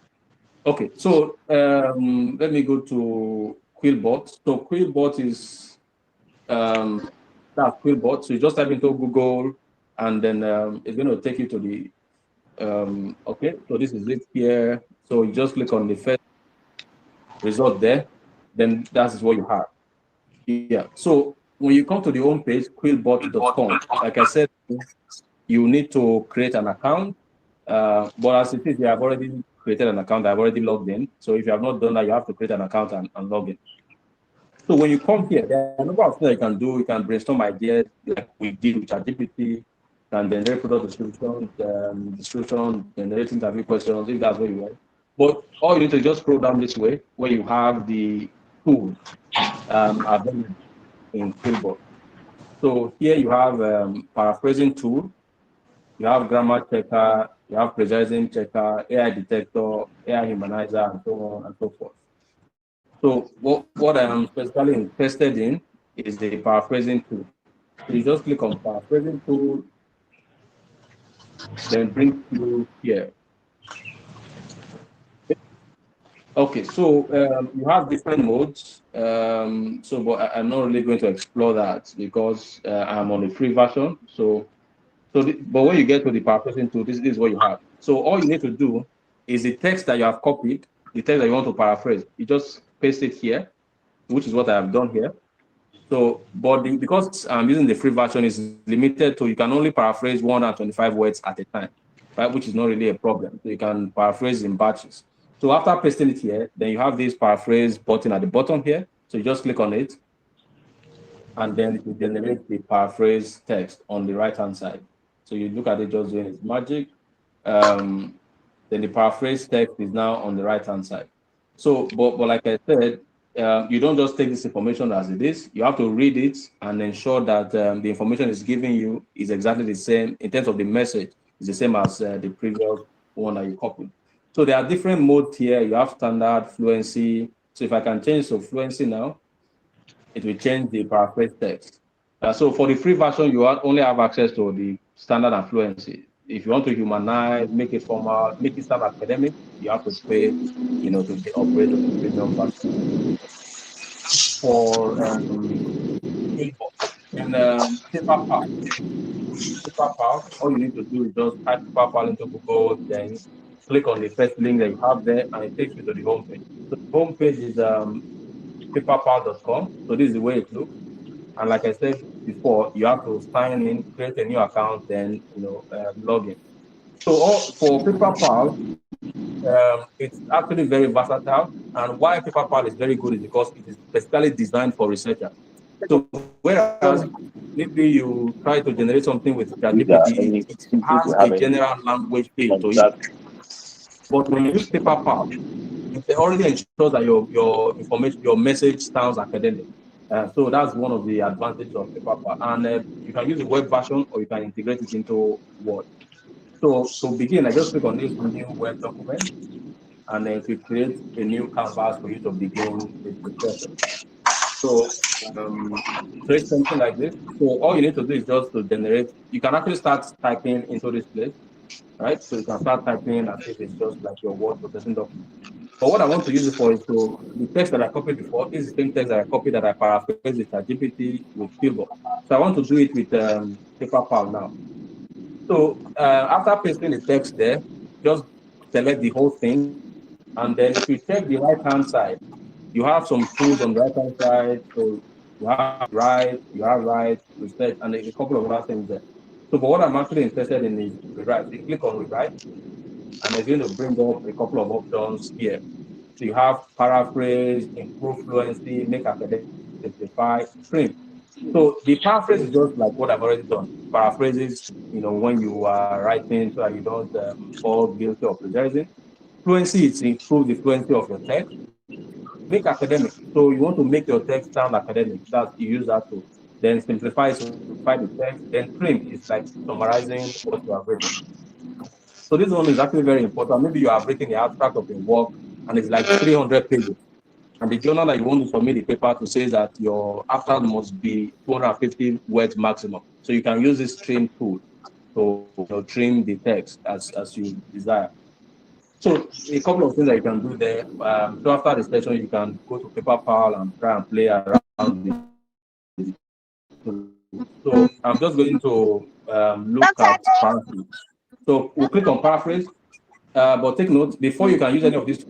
Okay, so let me go to Quillbot. So Quillbot is that's Quillbot. So you just type into Google, and then it's going to take you to the okay. So this is it here. So you just click on the first result there, then that's what you have. Yeah. So when you come to the home page, quillbot.com, like I said, you need to create an account. But as it is, you have already created an account. I've already logged in. So if you have not done that, you have to create an account and log in. So when you come here, there are a number of things you can do. You can brainstorm ideas like we did with ChatGPT, and then product description, generate interview questions, if that's what you want. But all you need to just scroll down this way, where you have the tools available in Quillbot. So here you have paraphrasing tool, you have grammar checker, you have plagiarism checker, AI detector, AI humanizer, and so on and so forth. So what I am specifically interested in is the paraphrasing tool. So you just click on paraphrasing tool, then bring you here. Okay, so you have different modes. But I'm not really going to explore that because I'm on the free version. But when you get to the paraphrasing tool, this is what you have. So all you need to do is the text that you have copied, the text that you want to paraphrase, you just paste it here, which is what I have done here. So, but because I'm using the free version, is limited to you can only paraphrase 125 words at a time, right? Which is not really a problem. So you can paraphrase in batches. So after pasting it here, then you have this paraphrase button at the bottom here. So you just click on it, and then it will generate the paraphrase text on the right-hand side. So you look at it just doing its magic. Then the paraphrase text is now on the right-hand side. So, but like I said, you don't just take this information as it is. You have to read it and ensure that the information is giving you is exactly the same in terms of the message. It's the same as the previous one that you copied. So there are different modes here. You have standard, fluency. So if I can change to fluency now, it will change the paraphrase text. So for the free version, you only have access to the standard and fluency. If you want to humanize, make it formal, make it sound academic, you have to pay, to operate on the premium version. For PaperPal, all you need to do is just type PaperPal into Google, then click on the first link that you have there, and it takes you to the home page. So the home page is paperpal.com. So this is the way it looks. And like I said before, you have to sign in, create a new account, then log in. So for PaperPal, it's actually very versatile. And why PaperPal is very good is because it is specifically designed for researchers. So whereas maybe you try to generate something with ChatGPT, it has a general language feel to it. But when you use PaperPal, it already ensures that your information, your message sounds academic. So that's one of the advantages of Paperpal. And you can use the web version or you can integrate it into Word. So to begin, I just click on this new Word document, and then it create a new canvas for you to begin the process. So create something like this. So all you need to do is just to generate. You can actually start typing into this place, right? So you can start typing as if it's just like your word processing document. But what I want to use it for is to the text that I copied before is the same text that I copied that I paraphrased with ChatGPT with Fillbot. So I want to do it with Paperpal now. So after pasting the text there, just select the whole thing, and then if you check the right-hand side, you have some tools on the right-hand side. So you have write, research, and a couple of other things there. So, but what I'm actually interested in is rewrite. You click on rewrite, and it's going to bring up a couple of options here. So you have paraphrase, improve fluency, make academic, simplify, trim. So the paraphrase is just like what I've already done. Paraphrases, when you are writing so that you don't fall guilty of plagiarism. Fluency is to improve the fluency of your text. Make academic. So you want to make your text sound academic. That you use that to then simplify the text. Then trim is like summarizing what you have written. So this one is actually very important. Maybe you have written the abstract of your work and it's like 300 pages. And the journal that you want to submit the paper to says that your abstract must be 250 words maximum. So you can use this trim tool to trim the text as you desire. So a couple of things that you can do there. So after the session, you can go to Paperpal and try and play around with it. So I'm just going to look at paraphrase. So we'll click on paraphrase, but take note, before you can use any of these,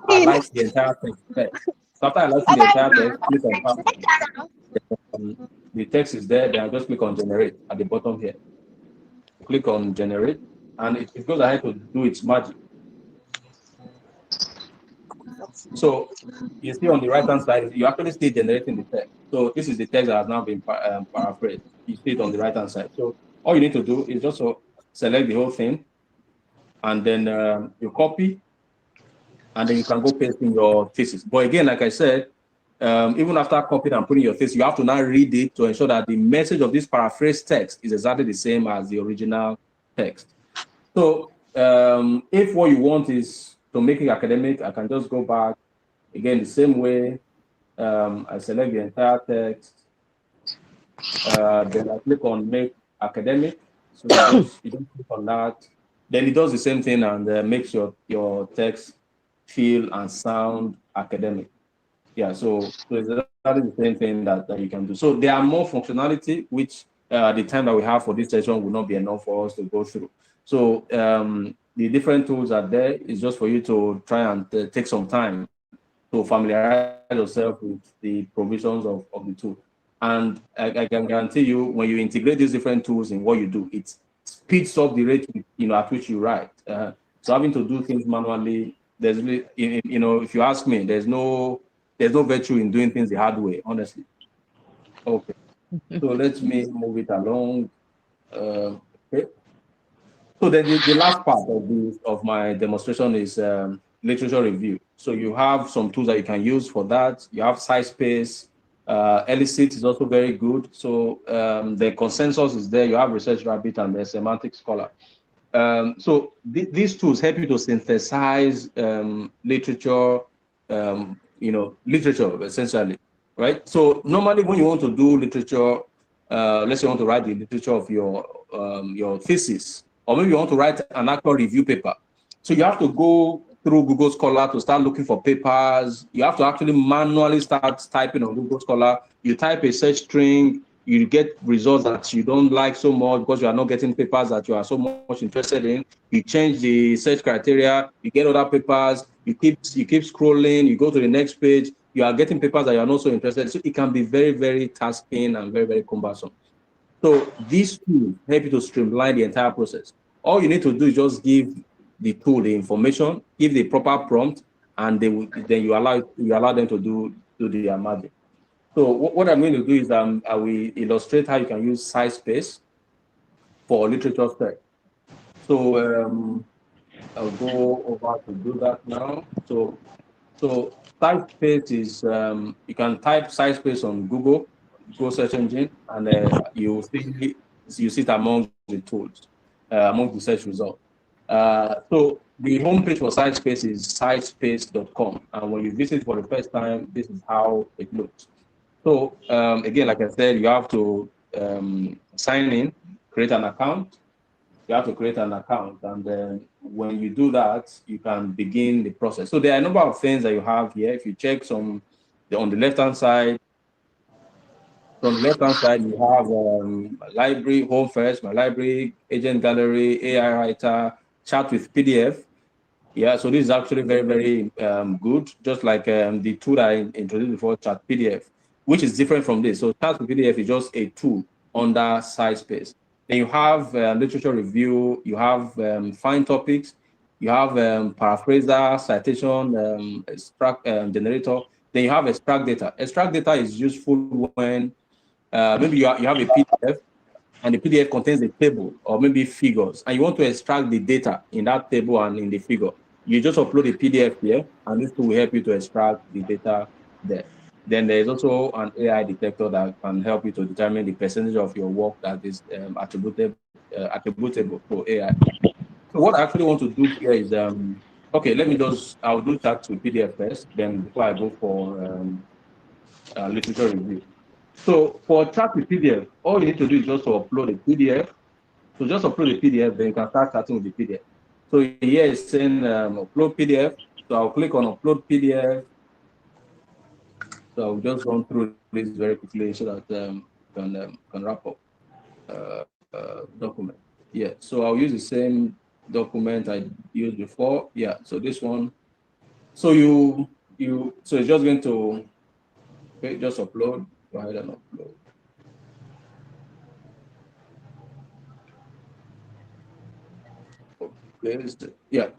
highlight the entire text. So after highlighting the entire text, click on paraphrase. The text is there, then I just click on generate at the bottom here. Click on generate, and it goes ahead to do its magic. So you see on the right-hand side, you actually see generating the text. So this is the text that has now been paraphrased. You see it on the right-hand side. So all you need to do is just select the whole thing, and then you copy, and then you can go paste in your thesis. But again, like I said, even after copying and putting your thesis, you have to now read it to ensure that the message of this paraphrased text is exactly the same as the original text. So if what you want is to make it academic, I can just go back again the same way. I select the entire text, then I click on make academic. So you don't click on that. Then it does the same thing and makes your text feel and sound academic. Yeah, so it's exactly the same thing that you can do. So there are more functionality, which the time that we have for this session will not be enough for us to go through. So the different tools are there. It's just for you to try and take some time to familiarize yourself with the provisions of the tool. And I can guarantee you, when you integrate these different tools in what you do, it speeds up the rate at which you write. So having to do things manually, there's really, if you ask me, there's no virtue in doing things the hard way, honestly. Okay, so let me move it along. Okay. So then the last part of my demonstration is literature review. So you have some tools that you can use for that. You have SciSpace. Elicit is also very good. So the consensus is there. You have ResearchRabbit and the Semantic Scholar. So these tools help you to synthesize literature, literature essentially, right? So normally when you want to do literature, let's say you want to write the literature of your thesis, or maybe you want to write an actual review paper. So you have to go through Google Scholar to start looking for papers. You have to actually manually start typing on Google Scholar. You type a search string, you get results that you don't like so much because you are not getting papers that you are so much interested in. You change the search criteria, you get other papers, you keep scrolling, you go to the next page, you are getting papers that you are not so interested in. So it can be very, very tasking and very, very cumbersome. So these tools help you to streamline the entire process. All you need to do is just give the tool the information, give the proper prompt, and then you allow them to do their magic. So what I'm going to do is I will illustrate how you can use SciSpace for literature search. So I'll go over to do that now. So SciSpace is, you can type SciSpace on Google search engine, and you see it among the tools, among the search results. So the homepage for SciSpace is scispace.com, and when you visit for the first time, this is how it looks. So again, like I said, you have to sign in, create an account. You have to create an account, and then when you do that, you can begin the process. So there are a number of things that you have here. If you check on the left-hand side, you have my library, home first, my library, agent gallery, AI writer, chat with PDF. Yeah, so this is actually very, very good, just like the tool that I introduced before, Chat PDF, which is different from this. So Chat with PDF is just a tool under SciSpace. Then you have literature review, you have find topics, you have paraphraser, citation, extract generator. Then you have extract data. Extract data is useful when maybe you have a PDF, and the PDF contains a table or maybe figures, and you want to extract the data in that table and in the figure. You just upload a PDF here, and this will help you to extract the data there. Then there's also an AI detector that can help you to determine the percentage of your work that is attributable to AI. So what I actually want to do here is, okay, I'll do that to PDF first, then before I go for literature review. So for chat with PDF, all you need to do is just to upload a PDF. So just upload a PDF, then you can start chatting with the PDF. So here it's saying upload PDF. So I'll click on upload PDF. So I'll just run through this very quickly so that can wrap up document. Yeah, so I'll use the same document I used before. Yeah, so this one. So so it's just going to just upload. Go ahead and upload. Okay, yeah.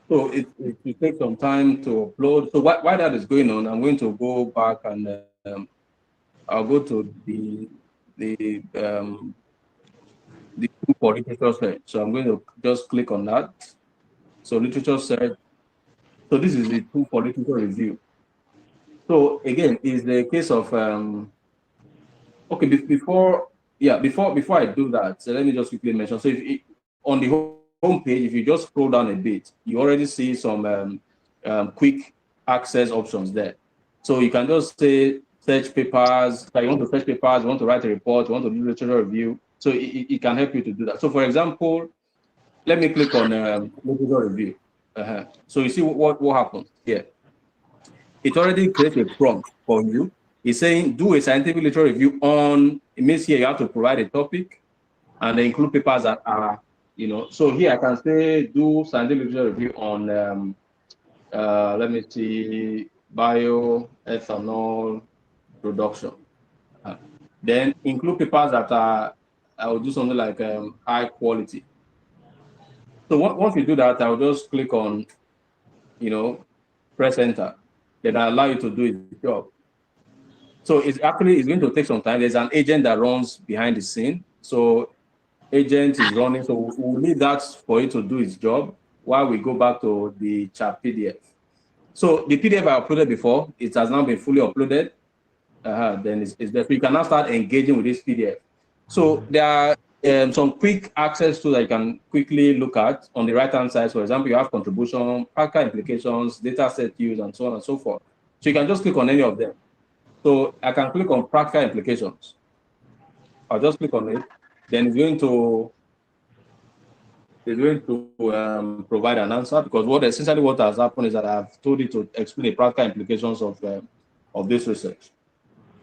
So it will take some time to upload. So while that is going on, I'm going to go back and I'll go to the tool for literature search. So I'm going to just click on that. So literature search. So this is the tool for literature review. So again, is the case of okay, before I do that, so let me just quickly mention. So on the home page, if you just scroll down a bit, you already see some quick access options there. So you can just say search papers. Like you want to search papers, you want to write a report, you want to do literature review. So it can help you to do that. So for example, let me click on literature review. So you see what happens here. It already creates a prompt for you. It's saying do a scientific literature review on. It means here you have to provide a topic and they include papers that are, so here I can say do scientific literature review on let me see, bioethanol production. Then include papers that are, I will do something like high quality. So once you do that, I'll just click on, press enter. Then I allow you to do its job. So it's going to take some time. There's an agent that runs behind the scene. So agent is running. So we'll leave that for it to do its job while we go back to the chat PDF. So the PDF I uploaded before, it has now been fully uploaded. Then it's there. So you can now start engaging with this PDF. So there are some quick access to that you can quickly look at on the right-hand side. For example, you have contribution, practical implications, data set use, and so on and so forth. So you can just click on any of them. So I can click on practical implications. I'll just click on it. Then it's going to provide an answer, because essentially what has happened is that I've told it to explain the practical implications of this research.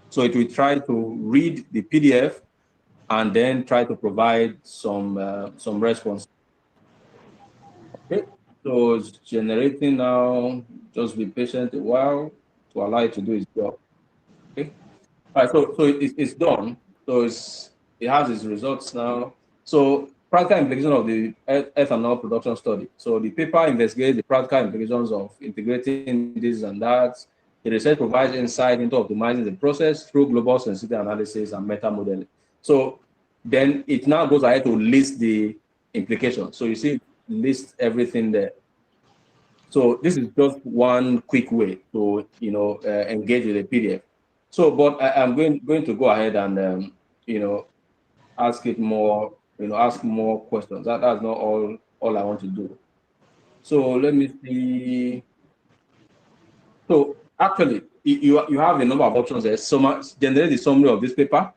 So it will try to read the PDF and then try to provide some response. Okay, so it's generating now. Just be patient a while to allow it to do its job. Okay, all right. So it's done. So it has its results now. So practical implications of the ethanol production study. So the paper investigates the practical implications of integrating this and that. The research provides insight into optimizing the process through global sensitivity analysis and meta modeling. So then it now goes ahead to list the implication. So you see, list everything there. So this is just one quick way to, you know, engage with a PDF. So, but I'm going to go ahead and, you know, ask it more, you know, ask more questions. That's not all I want to do. So let me see. So actually, you have a number of options there. So generate the summary of this paper,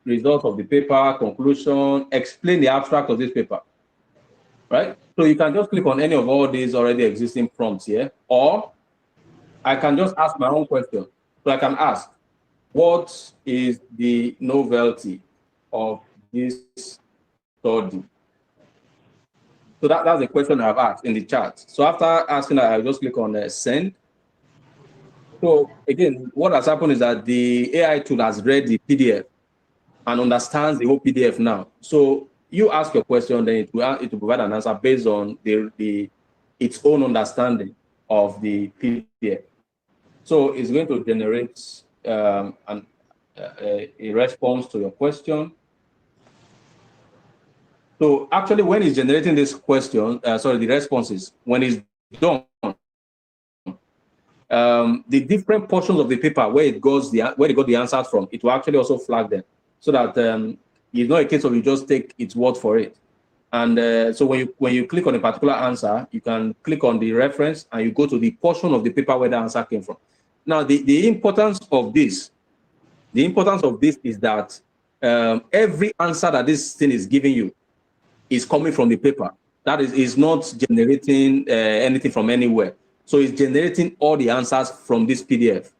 result of the paper, conclusion, explain the abstract of this paper, right? So you can just click on any of all these already existing prompts here, or I can just ask my own question. So I can ask, what is the novelty of this study? So that's the question I've asked in the chat. So after asking that, I'll just click on send. So again, what has happened is that the AI tool has read the PDF and understands the whole PDF now. So you ask your question, then it will provide an answer based on its own understanding of the PDF. So it's going to generate a response to your question. So actually, when it's generating this question, the responses, when it's done, the different portions of the paper where it got the answers from, it will actually also flag them, so that it's not a case of you just take its word for it. And so when you click on a particular answer, you can click on the reference and you go to the portion of the paper where the answer came from. Now, the importance of this is that every answer that this thing is giving you is coming from the paper. That is not generating anything from anywhere. So it's generating all the answers from this PDF.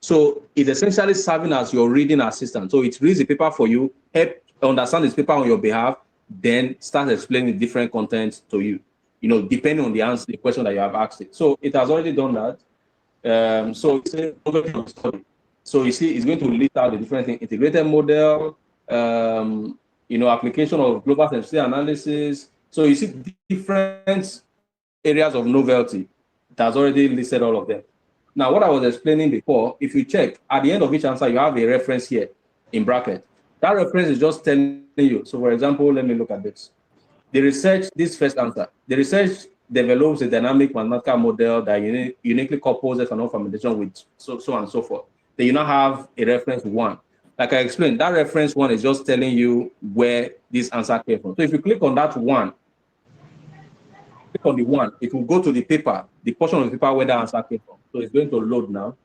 So it's essentially serving as your reading assistant. So it reads the paper for you, help understand this paper on your behalf, then start explaining different content to you, you know, depending on the answer, the question that you have asked it. So it has already done that. So it's a study. So you see, it's going to list out the different things: integrated model, you know, application of global sensitivity analysis. So you see different areas of novelty. It has already listed all of them. Now, what I was explaining before, if you check at the end of each answer, you have a reference here in bracket. That reference is just telling you. So, for example, let me look at this. This first answer, the research develops a dynamic mathematical model that uniquely couples ethanol fermentation with so on and so forth. Then you now have a reference one. Like I explained, that reference one is just telling you where this answer came from. So if you click on that one, click on the one, it will go to the paper, the portion of the paper where the answer came from. So it's going to load now.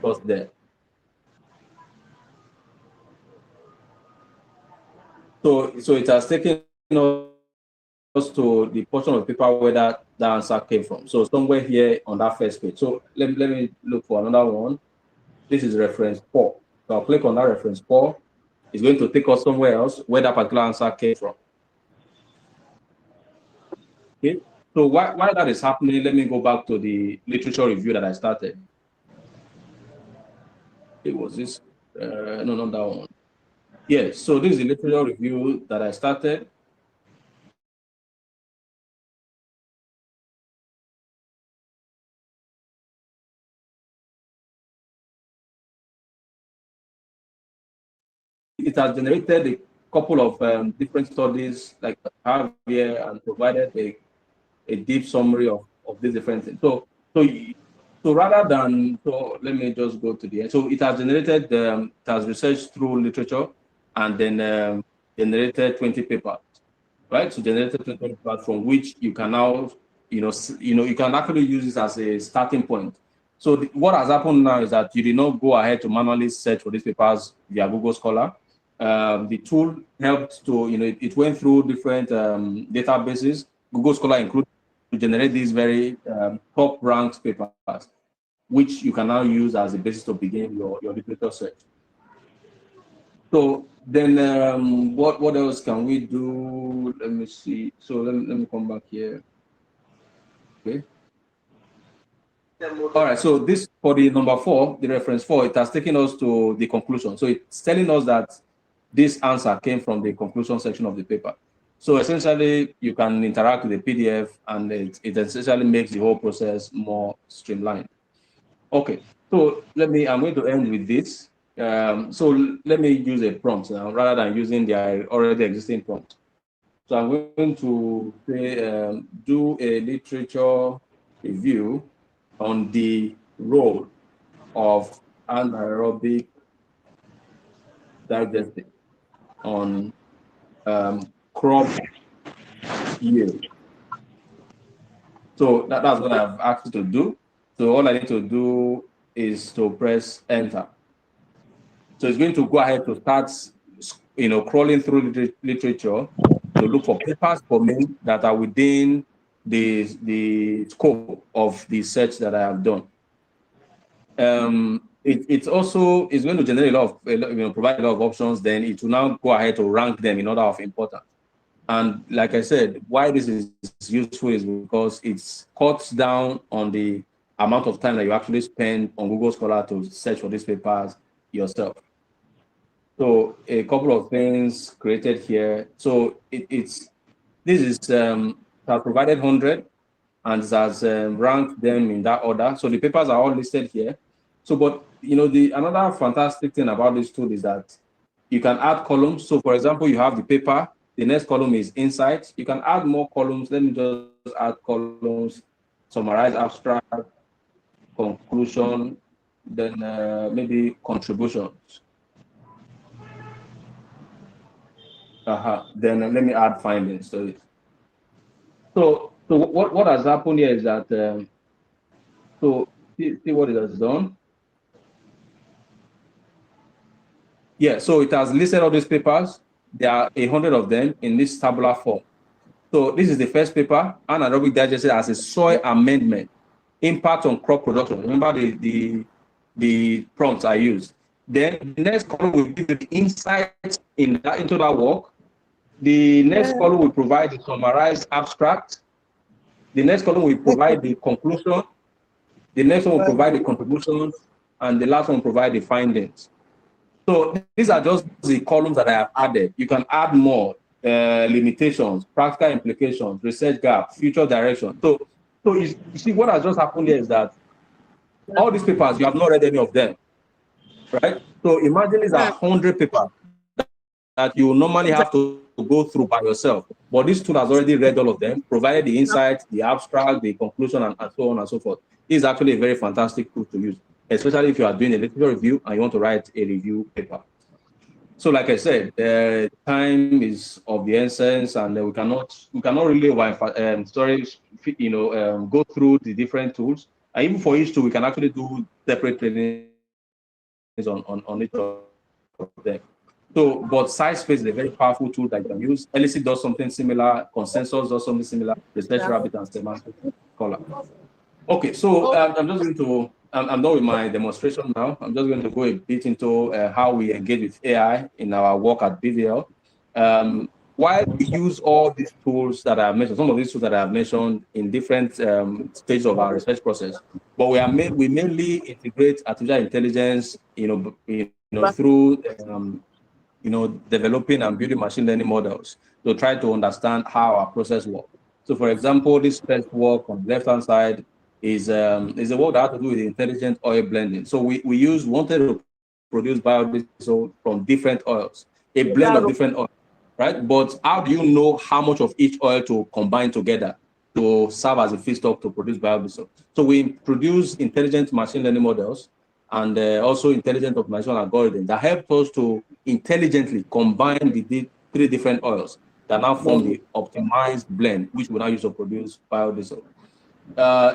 Just there. So it has taken us to the portion of the paper where that answer came from. So somewhere here on that first page. So let me look for another one. This is reference 4. So I'll click on that reference 4. It's going to take us somewhere else where that particular answer came from. Okay. So while that is happening, let me go back to the literature review that I started. It was this, no, not that one. Yes, so this is the literature review that I started. It has generated a couple of different studies like I have here and provided a deep summary of these different things. So rather than, so let me just go to the end. So it has generated, it has researched through literature and then generated 20 papers, right? So generated 20 papers from which you can now, you can actually use this as a starting point. So what has happened now is that you did not go ahead to manually search for these papers via Google Scholar. The tool helped to, it went through different databases, Google Scholar included, to generate these very top-ranked papers, which you can now use as a basis to begin your literature search. So then what else can we do? Let me see. So let me come back here. Okay. All right, so this for the number 4, the reference 4, it has taken us to the conclusion. So it's telling us that this answer came from the conclusion section of the paper. So essentially, you can interact with the PDF, and it essentially makes the whole process more streamlined. Okay, so I'm going to end with this. So let me use a prompt now, rather than using the already existing prompt. So I'm going to say, do a literature review on the role of anaerobic digestion on crop yield. So that's what I've asked you to do. So all I need to do is to press enter. So it's going to go ahead to start, crawling through literature to look for papers for me that are within the scope of the search that I have done. It's also is going to generate provide a lot of options. Then it will now go ahead to rank them in order of importance. And like I said, why this is useful is because it cuts down on the amount of time that you actually spend on Google Scholar to search for these papers yourself. So a couple of things created here. So this has provided 100 and has ranked them in that order. So the papers are all listed here. So, but another fantastic thing about this tool is that you can add columns. So, for example, you have the paper. The next column is insights. You can add more columns. Let me just add columns, summarize, abstract, conclusion, then maybe contributions. Then let me add findings. So what has happened here is that, so see what it has done. Yeah, so it has listed all these papers. There are 100 of them in this tabular form. So this is the first paper, anaerobic digestion as a soil amendment, impact on crop production. Remember the prompts I used. Then the next column will give you the insights into that work. The next column will provide the summarized abstract. The next column will provide the conclusion. The next one will provide the contributions, and the last one will provide the findings. So these are just the columns that I have added. You can add more limitations, practical implications, research gap, future direction. So you see what has just happened here is that all these papers, you have not read any of them, right? So imagine these are 100 papers that you normally have to go through by yourself. But this tool has already read all of them, provided the insights, the abstract, the conclusion, and so on and so forth. This is actually a very fantastic tool to use, especially if you are doing a literature review and you want to write a review paper. So like I said, time is of the essence, and we cannot really go through the different tools. And even for each tool, we can actually do separate trainings on each of them. So, but SciSpace is a very powerful tool that you can use. Elicit does something similar, Consensus does something similar, Research Rabbit and Semantic Scholar. Okay, so I'm just going to, I'm done with my demonstration now. I'm just going to go a bit into how we engage with AI in our work at BVL. Why we use all these tools that I have mentioned, some of these tools that I have mentioned in different stages of our research process, but we mainly integrate artificial intelligence, through developing and building machine learning models to try to understand how our process works. So, for example, this first work on the left-hand side is a work that has to do with intelligent oil blending. So we wanted to produce biodiesel from different oils, a blend of different oils, right? But how do you know how much of each oil to combine together to serve as a feedstock to produce biodiesel? So we produce intelligent machine learning models and also intelligent optimization algorithms that help us to intelligently combine the three different oils that now form the optimized blend, which we now use to produce biodiesel.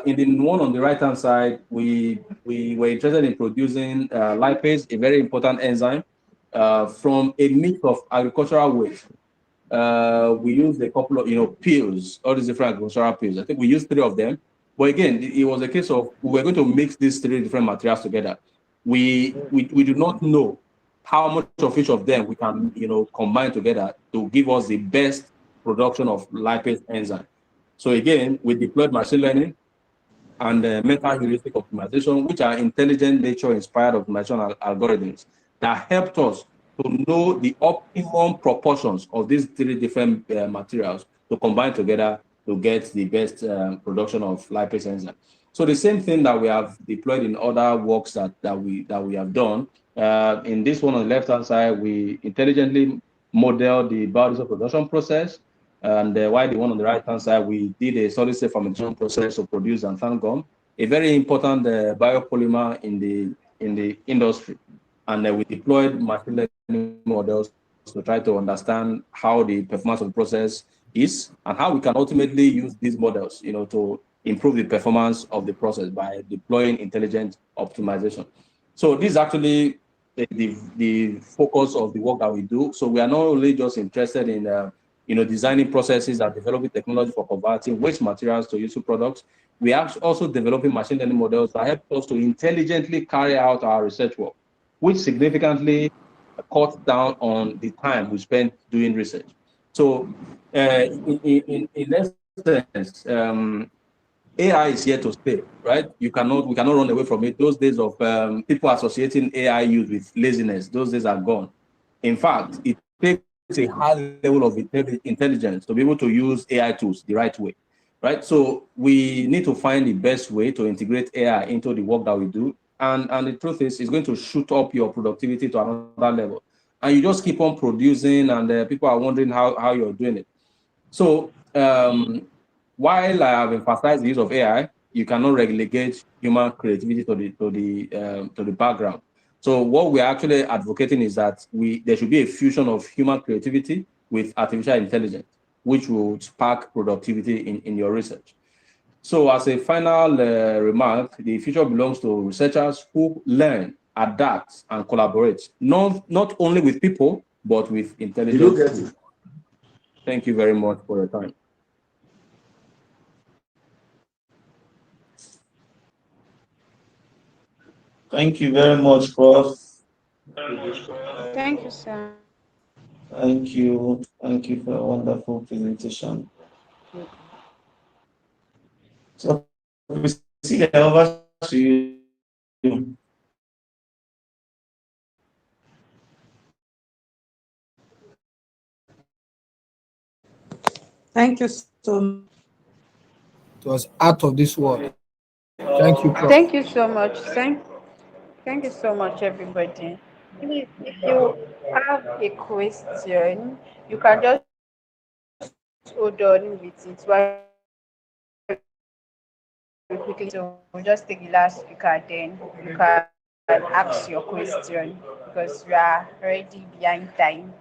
In the one on the right-hand side, we were interested in producing lipase, a very important enzyme, from a mix of agricultural waste. We used a couple of, pills, all these different agricultural pills. I think we used 3 of them. But again, it was a case of we were going to mix these 3 different materials together. We do not know how much of each of them we can, combine together to give us the best production of lipase enzyme. So again, we deployed machine learning and mental heuristic optimization, which are intelligent nature-inspired optimization algorithms that helped us to know the optimum proportions of these 3 different materials to combine together to get the best production of lipase enzyme. So the same thing that we have deployed in other works that we have done. In this one on the left-hand side, we intelligently model the biodiesel production process. And while the one on the right-hand side, we did a solid-state fermentation process to produce xanthan gum, a very important biopolymer in the industry. And we deployed machine learning models to try to understand how the performance of the process is and how we can ultimately use these models, to improve the performance of the process by deploying intelligent optimization. So this is actually the focus of the work that we do. So we are not only just interested in designing processes and developing technology for converting waste materials to useful products. We are also developing machine learning models that help us to intelligently carry out our research work, which significantly cuts down on the time we spend doing research. So in essence, AI is here to stay, right? We cannot run away from it. Those days of people associating AI use with laziness, those days are gone. In fact, it takes a high level of intelligence to be able to use AI tools the right way, right? So we need to find the best way to integrate AI into the work that we do. And the truth is, it's going to shoot up your productivity to another level. And you just keep on producing, and people are wondering how you're doing it. So while I have emphasized the use of AI, you cannot relegate human creativity to the background. So what we're actually advocating is that there should be a fusion of human creativity with artificial intelligence, which will spark productivity in your research. So as a final remark, the future belongs to researchers who learn, adapt, and collaborate, not only with people, but with intelligence. Thank you very much for your time. Thank you very much, Prof. Thank you, sir. Thank you. Thank you for a wonderful presentation. So, Priscilla, over to you. Thank you so much. It was out of this world. Thank you, Prof. Thank you so much. Thank you so much, everybody. Please, if you have a question, you can just hold on with it while we quickly. So we'll just take the last speaker, then you can ask your question because we are already behind time.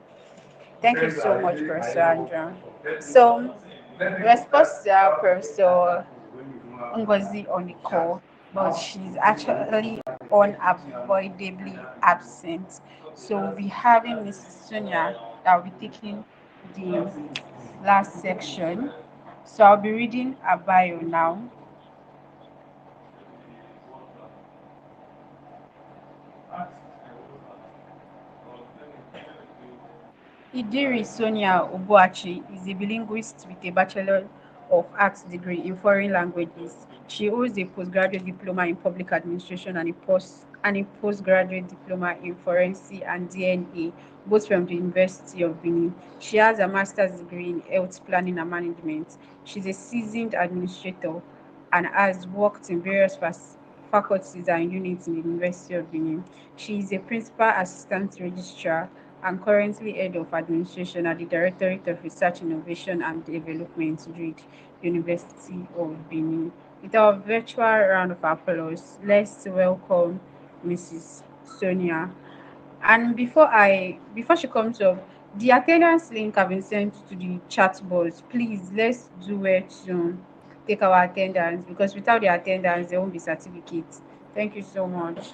Thank you so much, Professor Andrew. So, we're supposed to have Professor Ngozi on the call, but she's actually unavoidably absent. So we'll be having Mrs. Sonia that will be taking the last section. So I'll be reading a bio now. Idiri Sonia Obuachi is a bilinguist with a Bachelor of Arts degree in foreign languages. She holds a postgraduate diploma in public administration and a postgraduate diploma in forensic and DNA, both from the University of Benin. She has a master's degree in health planning and management. She's a seasoned administrator and has worked in various faculties and units in the University of Benin. She is a principal assistant registrar and currently head of administration at the Directorate of Research, Innovation and Development, DREED, University of Benin. With our virtual round of applause, let's welcome Mrs. Sonia. And before she comes up, the attendance link have been sent to the chat box. Please, let's do it to take our attendance because without the attendance, there won't be certificates. Thank you so much.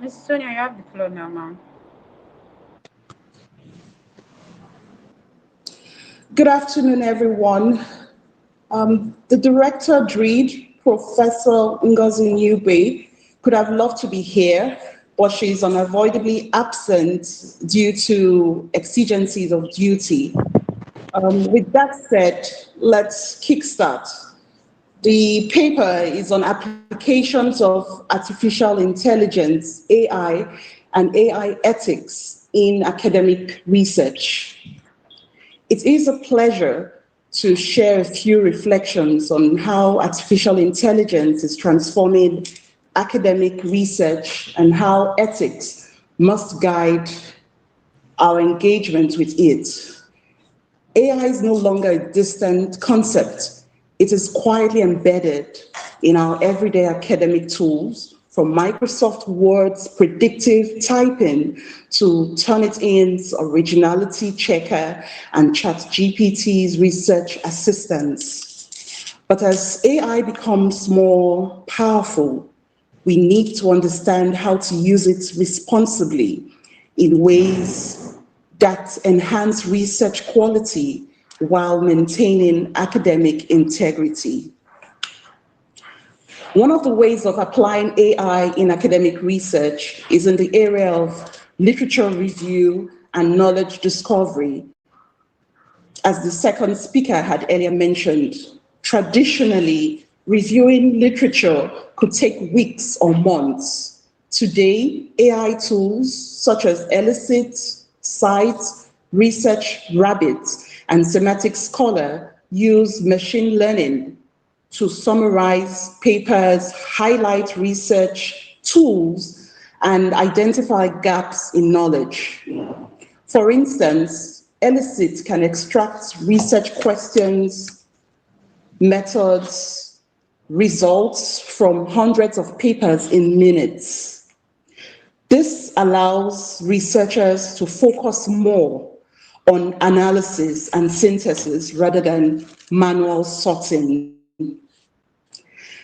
Mrs. Sonia, you have the floor now, ma'am. Good afternoon, everyone. The director, DREED, Professor Ngozi Nyube, could have loved to be here, but she's unavoidably absent due to exigencies of duty. With that said, let's kickstart. The paper is on applications of artificial intelligence, AI, and AI ethics in academic research. It is a pleasure to share a few reflections on how artificial intelligence is transforming academic research and how ethics must guide our engagement with it. AI is no longer a distant concept. It is quietly embedded in our everyday academic tools, from Microsoft Word's predictive typing to Turnitin's originality checker and ChatGPT's research assistants. But as AI becomes more powerful, we need to understand how to use it responsibly in ways that enhance research quality while maintaining academic integrity. One of the ways of applying AI in academic research is in the area of literature review and knowledge discovery. As the second speaker had earlier mentioned, traditionally, reviewing literature could take weeks or months. Today, AI tools such as Elicit, Cite, Research Rabbit, and Semantic Scholar use machine learning to summarize papers, highlight research tools, and identify gaps in knowledge. For instance, Elicit can extract research questions, methods, results from hundreds of papers in minutes. This allows researchers to focus more on analysis and synthesis rather than manual sorting.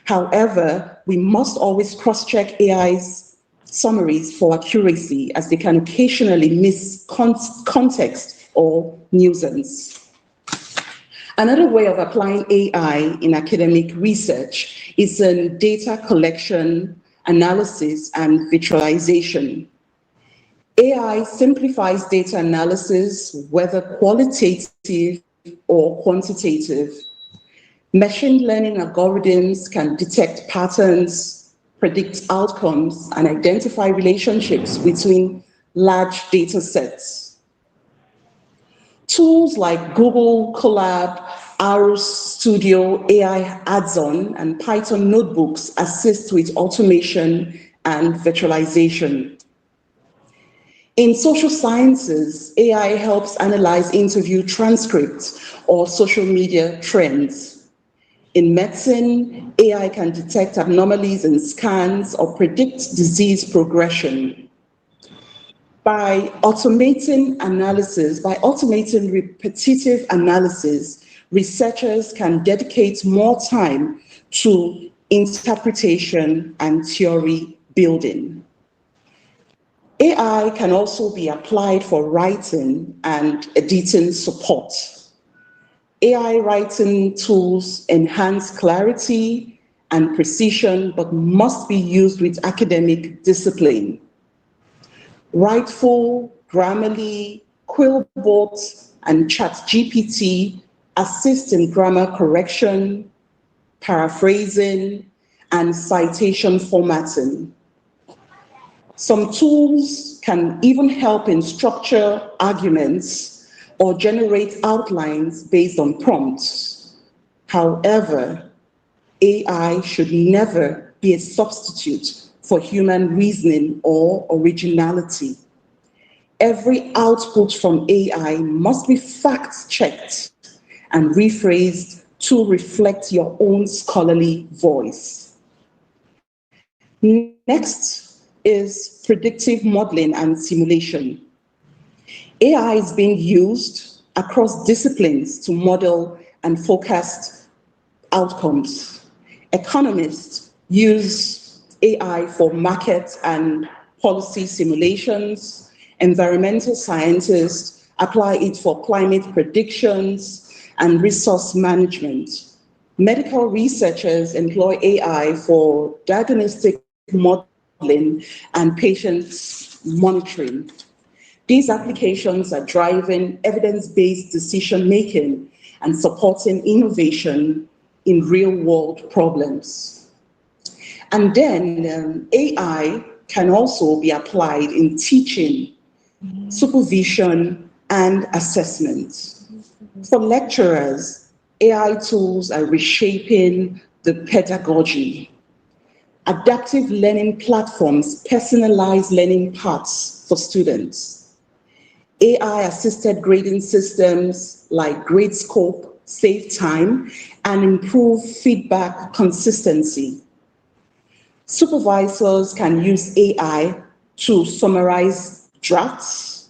However, we must always cross-check AI's summaries for accuracy, as they can occasionally miss context or nuisance. Another way of applying AI in academic research is in data collection, analysis, and visualization. AI simplifies data analysis, whether qualitative or quantitative. Machine learning algorithms can detect patterns, predict outcomes, and identify relationships between large data sets. Tools like Google Colab, RStudio, AI Add-on, and Python notebooks assist with automation and virtualization. In social sciences, AI helps analyze interview transcripts or social media trends. In medicine, AI can detect anomalies in scans or predict disease progression. By automating repetitive analysis, researchers can dedicate more time to interpretation and theory building. AI can also be applied for writing and editing support. AI writing tools enhance clarity and precision, but must be used with academic discipline. Writeful, Grammarly, Quillbot, and ChatGPT assist in grammar correction, paraphrasing, and citation formatting. Some tools can even help in structure arguments or generate outlines based on prompts. However, AI should never be a substitute for human reasoning or originality. Every output from AI must be fact-checked and rephrased to reflect your own scholarly voice. Next is predictive modeling and simulation. AI is being used across disciplines to model and forecast outcomes. Economists use AI for market and policy simulations. Environmental scientists apply it for climate predictions and resource management. Medical researchers employ AI for diagnostic modeling and patient monitoring. These applications are driving evidence-based decision-making and supporting innovation in real-world problems. And then AI can also be applied in teaching, supervision, and assessment. For lecturers, AI tools are reshaping the pedagogy. Adaptive learning platforms personalize learning paths for students. AI-assisted grading systems like Gradescope save time and improve feedback consistency. Supervisors can use AI to summarize drafts,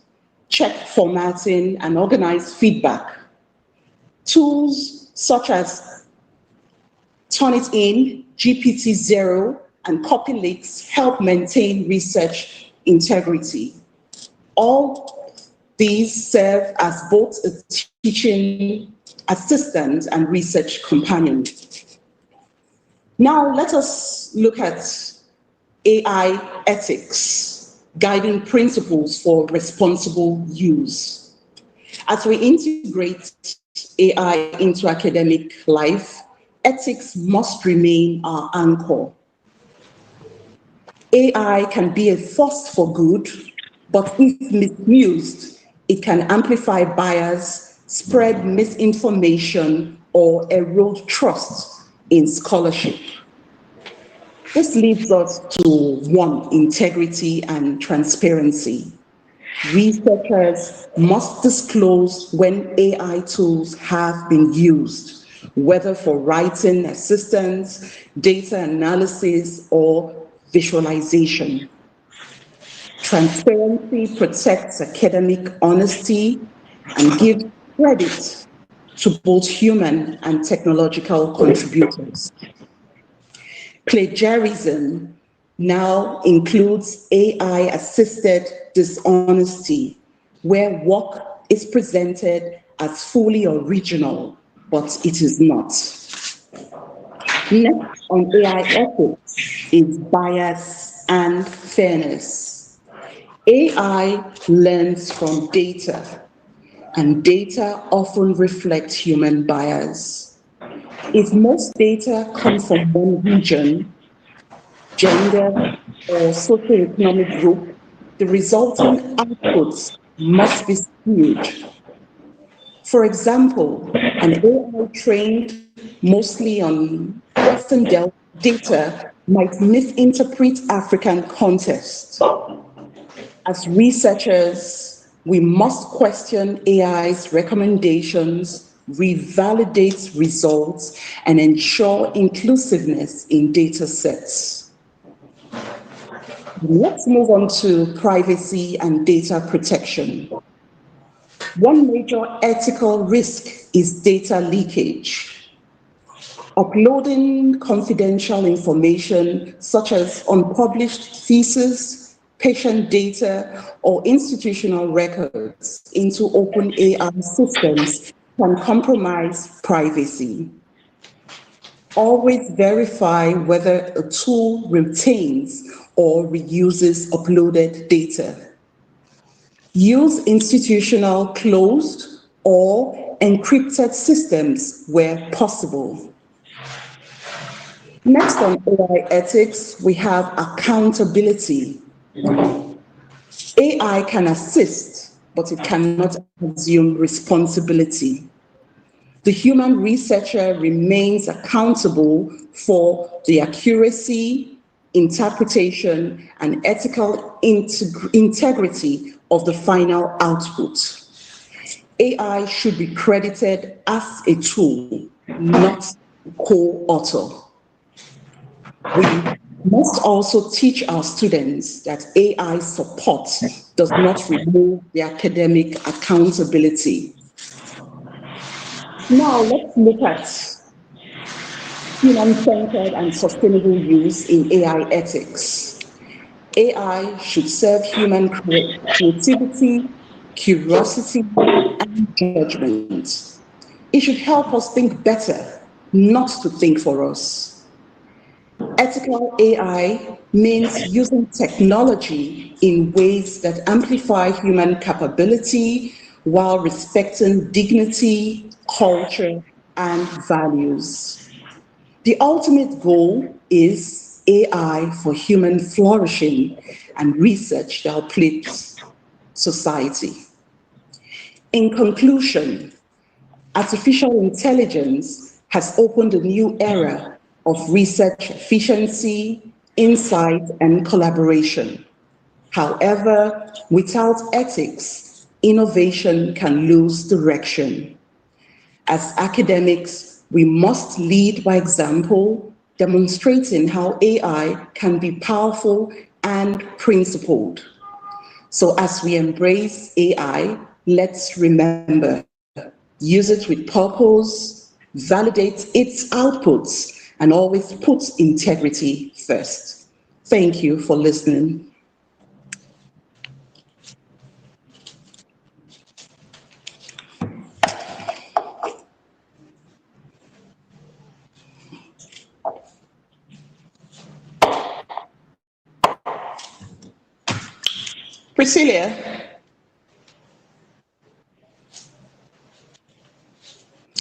check formatting, and organize feedback. Tools such as Turnitin, GPT-0, and Copylix help maintain research integrity. All these serve as both a teaching assistant and research companion. Now let us look at AI ethics, guiding principles for responsible use. As we integrate AI into academic life, ethics must remain our anchor. AI can be a force for good, but if misused, it can amplify bias, spread misinformation, or erode trust in scholarship. This leads us to one, integrity and transparency. Researchers must disclose when AI tools have been used, whether for writing assistance, data analysis, or visualization. Transparency protects academic honesty and gives credit to both human and technological contributors. Plagiarism now includes AI-assisted dishonesty, where work is presented as fully original, but it is not. Next on AI ethics is bias and fairness. AI learns from data, and data often reflects human bias. If most data come from one region, gender, or socioeconomic group, the resulting outputs must be skewed. For example, an AI trained mostly on Western data might misinterpret African context. As researchers, we must question AI's recommendations, revalidate results, and ensure inclusiveness in data sets. Let's move on to privacy and data protection. One major ethical risk is data leakage. Uploading confidential information such as unpublished thesis, patient data, or institutional records into open AI systems can compromise privacy. Always verify whether a tool retains or reuses uploaded data. Use institutional closed or encrypted systems where possible. Next on AI ethics, we have accountability. AI can assist, but it cannot assume responsibility. The human researcher remains accountable for the accuracy, interpretation, and ethical integrity of the final output. AI should be credited as a tool, not co-author. We must also teach our students that AI support does not remove the academic accountability. Now let's look at human-centered and sustainable use in AI ethics. AI should serve human creativity, curiosity, and judgment. It should help us think better, not to think for us. Ethical AI means using technology in ways that amplify human capability while respecting dignity, culture, and values. The ultimate goal is AI for human flourishing and research that uplifts society. In conclusion, artificial intelligence has opened a new era of research efficiency, insight, and collaboration. However, without ethics, innovation can lose direction. As academics, we must lead by example, demonstrating how AI can be powerful and principled. So as we embrace AI, let's remember, use it with purpose, validate its outputs, and always put integrity first. Thank you for listening. Priscilla.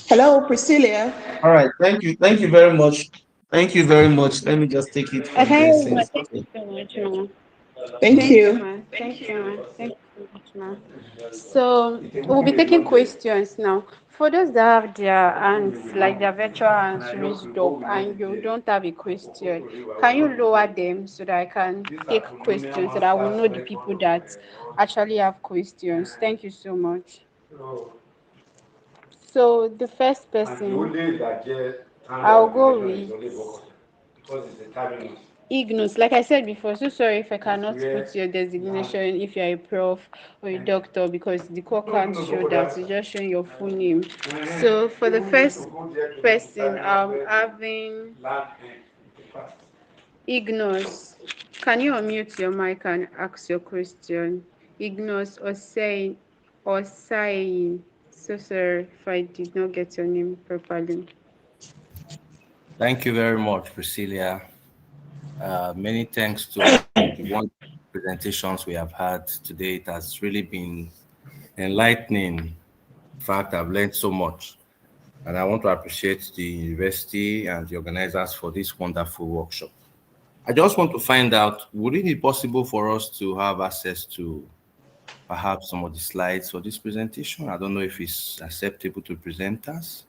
Hello, Priscilla. All right, thank you. Thank you very much. Thank you very much. Let me just take it from there since. Thank you so much, ma. Thank you. Ma. Thank you, ma. Thank you so much, ma. So we'll be taking questions now. For those that have their hands, like their virtual hands raised up, and you don't have a question, can you lower them so that I can take questions so that I will know the people that actually have questions? Thank you so much. So the first person, I'll go with Ignus. Like I said before, so sorry if I cannot put your designation if you're a prof or a doctor, because the call can't show that. It's just showing your full name. So for the first person, I'm having Ignus. Can you unmute your mic and ask your question? Ignus or saying. So sorry if I did not get your name properly. Thank you very much, Priscilla. Many thanks to the one presentations we have had today. It has really been enlightening. In fact, I've learned so much. And I want to appreciate the university and the organizers for this wonderful workshop. I just want to find out, would it be possible for us to have access to perhaps some of the slides for this presentation? I don't know if it's acceptable to presenters.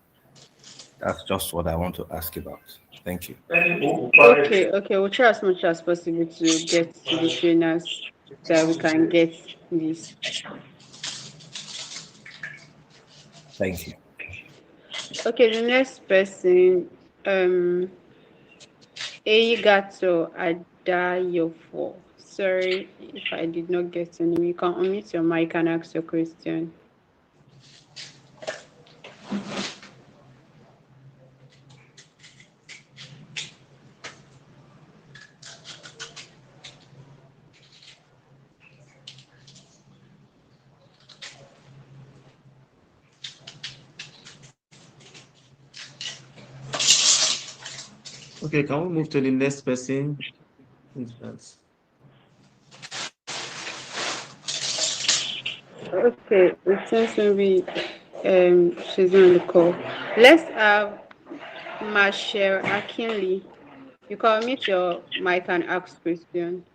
That's just what I want to ask about. Thank you. Okay. We'll try as much as possible to get to the trainers so that we can get this. Thank you. Okay, the next person, Eigato Adayofo. Sorry if I did not get your name. You can unmute your mic and ask your question. Okay, can we move to the next person? Okay, it seems maybe she's on the call. Let's have Marshall Akinley. You can unmute your mic and ask question.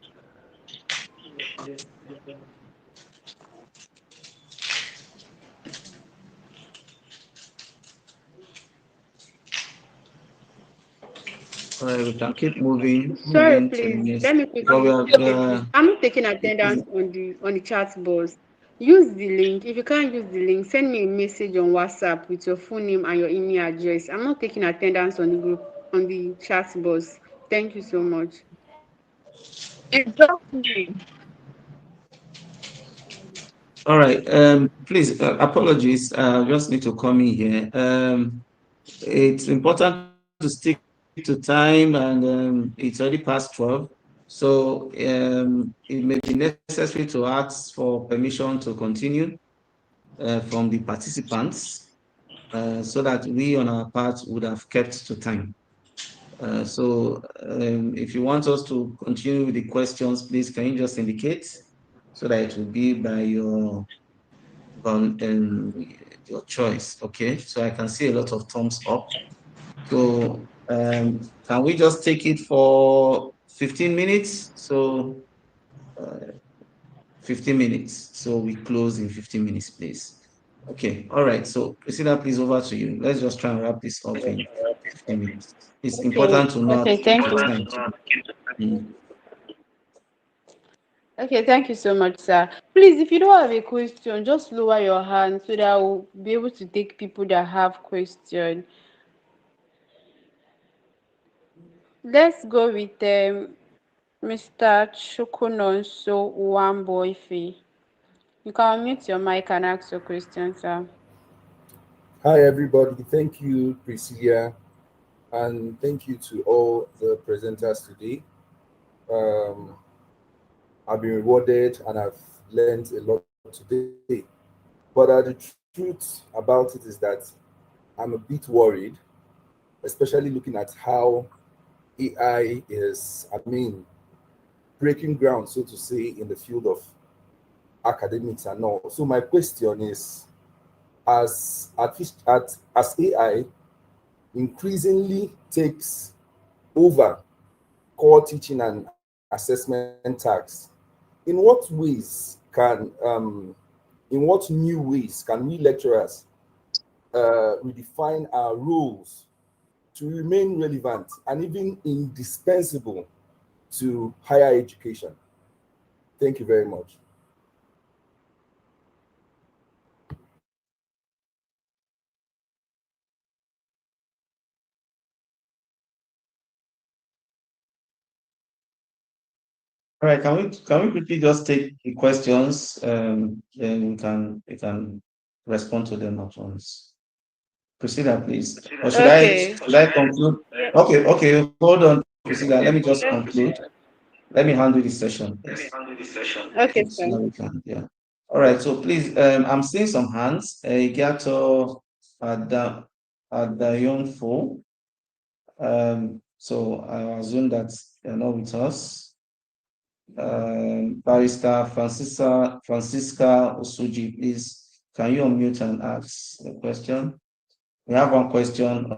All right, we can keep moving. Sorry, please. Let me quickly. I'm not taking attendance on the chat box. Use the link. If you can't use the link, send me a message on WhatsApp with your full name and your email address. I'm not taking attendance on the group on the chat box. Thank you so much. All right. Please, apologies. I just need to come in here. It's important to stick to time, and it's already past 12. So it may be necessary to ask for permission to continue from the participants so that we on our part would have kept to time. So if you want us to continue with the questions, please can you just indicate so that it will be by your choice. Okay, so I can see a lot of thumbs up. So can we just take it for 15 minutes? So 15 minutes. So we close in 15 minutes, please. Okay, all right. So Priscilla, please over to you. Let's just try and wrap this up in 15 minutes. It's important to not. Okay, thank you. Okay, thank you so much, sir. Please, if you don't have a question, just lower your hand so that we'll be able to take people that have questions. Let's go with Mr. Chukunonso Wamboife. You can unmute your mic and ask your question, sir. Hi, everybody. Thank you, Priscilla, and thank you to all the presenters today. I've been rewarded and I've learned a lot today. But the truth about it is that I'm a bit worried, especially looking at how AI is, breaking ground, so to say, in the field of academics and all. So my question is, as AI increasingly takes over core teaching and assessment tasks, in what new ways can we lecturers redefine our roles to remain relevant and even indispensable to higher education? Thank you very much. All right, can we quickly just take the questions, then we can respond to them at once. Priscilla, please. Or should I conclude? Okay, hold on, Priscilla. Let me just conclude. Let me handle this session. Okay, So sir. we can, yeah. All right, so please, I'm seeing some hands. Gato at the young fool. So I assume that you're not with us. Barrister Francisca Osuji, please, can you unmute and ask a question? We have one question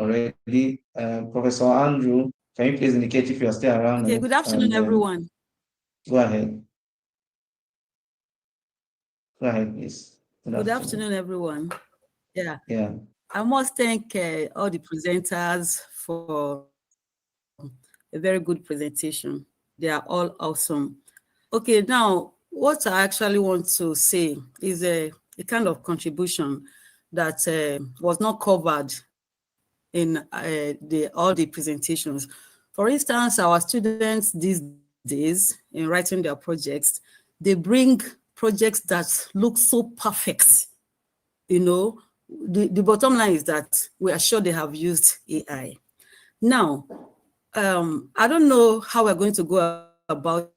already. Professor Andrew, can you please indicate if you are still around? Okay, good afternoon, everyone. Go ahead. Go ahead, please. Good afternoon, everyone. Yeah. I must thank all the presenters for a very good presentation. They are all awesome. Okay, now what I actually want to say is a kind of contribution that was not covered in all the presentations. For instance, our students these days in writing their projects, they bring projects that look so perfect. You know, the bottom line is that we are sure they have used AI. Now, I don't know how we're going to go about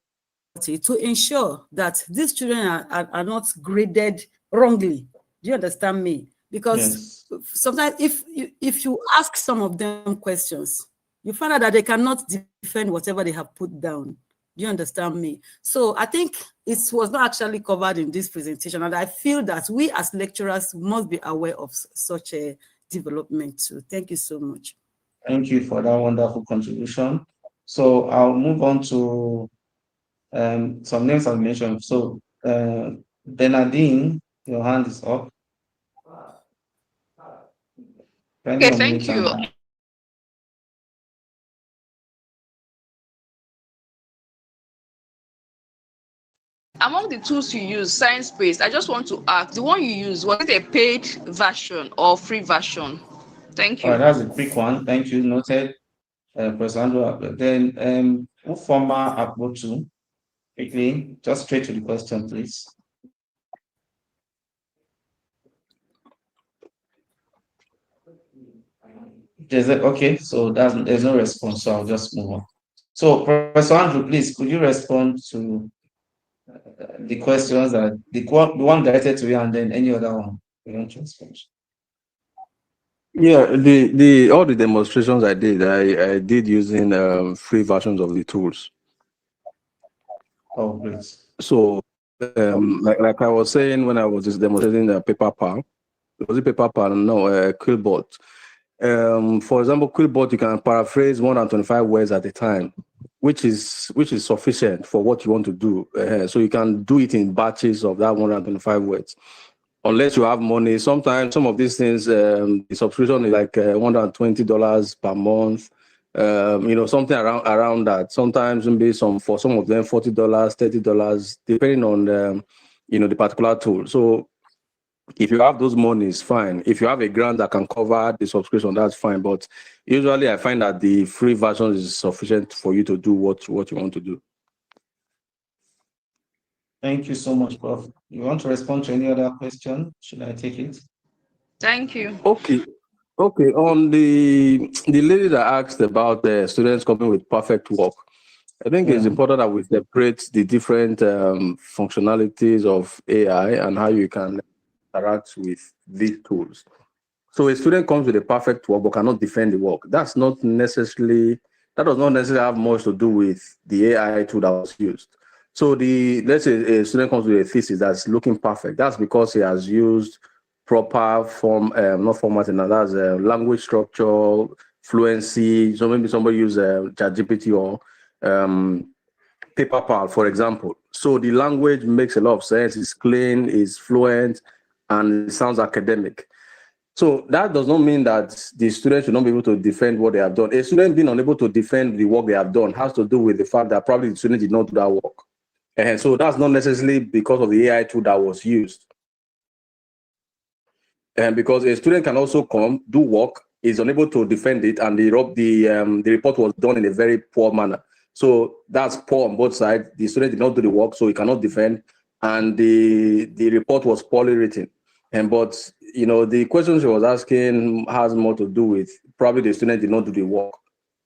it to ensure that these children are not graded wrongly. Do you understand me? Because sometimes if you ask some of them questions, you find out that they cannot defend whatever they have put down. Do you understand me? So I think it was not actually covered in this presentation, and I feel that we as lecturers must be aware of such a development too. Thank you so much. Thank you for that wonderful contribution. So I'll move on to some names I've mentioned. So Bernardine, your hand is up. Okay, thank you. Among the tools you use, Sciencebase, I just want to ask, the one you use, was it a paid version or free version? Thank you. All right, that's a quick one. Thank you. Noted. Professor Andrew. Then Ufoma Akbotu, quickly, just straight to the question, please. Okay, so there's no response, so I'll just move on. So, Professor Andrew, please, could you respond to the questions that the one directed to you, and then any other one you want to respond? Yeah, all the demonstrations I did using free versions of the tools. Oh, great. So, like I was saying when I was just demonstrating the PaperPal, was it PaperPal? No, Quillbot. For example, Quillbot, you can paraphrase 125 words at a time, which is sufficient for what you want to do. So you can do it in batches of that 125 words. Unless you have money, sometimes some of these things, the subscription is like $120 per month. something around that. Sometimes maybe for some of them $40, $30, depending on the particular tool. So if you have those monies, fine. If you have a grant that can cover the subscription, that's fine. But usually I find that the free version is sufficient for you to do what you want to do. Thank you so much, Prof. You want to respond to any other question? Should I take it? Thank you. Okay. On the lady that asked about the students coming with perfect work, I think it's important that we separate the different functionalities of AI and how you can interact with these tools. So a student comes with a perfect work but cannot defend the work. That does not necessarily have much to do with the AI tool that was used. So let's say a student comes with a thesis that's looking perfect. That's because he has used proper not formatting, that's language structure, fluency. So maybe somebody use ChatGPT or PaperPal, for example. So the language makes a lot of sense. It's clean, it's fluent, and it sounds academic. So that does not mean that the student should not be able to defend what they have done. A student being unable to defend the work they have done has to do with the fact that probably the student did not do that work. And so that's not necessarily because of the AI tool that was used. And because a student can also come, do work, is unable to defend it, and the report was done in a very poor manner. So that's poor on both sides. The student did not do the work, so he cannot defend, and the report was poorly written. But the question she was asking has more to do with probably the student did not do the work.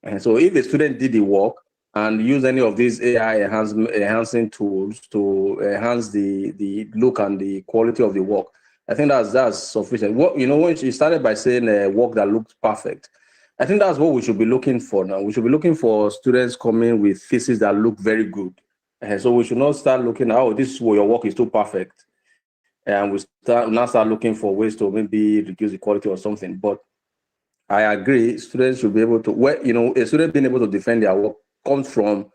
And so if the student did the work and use any of these AI enhancing tools to enhance the look and the quality of the work, I think that's sufficient. When she started by saying work that looks perfect, I think that's what we should be looking for now. We should be looking for students coming with theses that look very good. So we should not start looking at, oh, this is where your work is too perfect. And we now start looking for ways to maybe reduce the quality or something. But I agree, students should be able to, a student being able to defend their work comes from,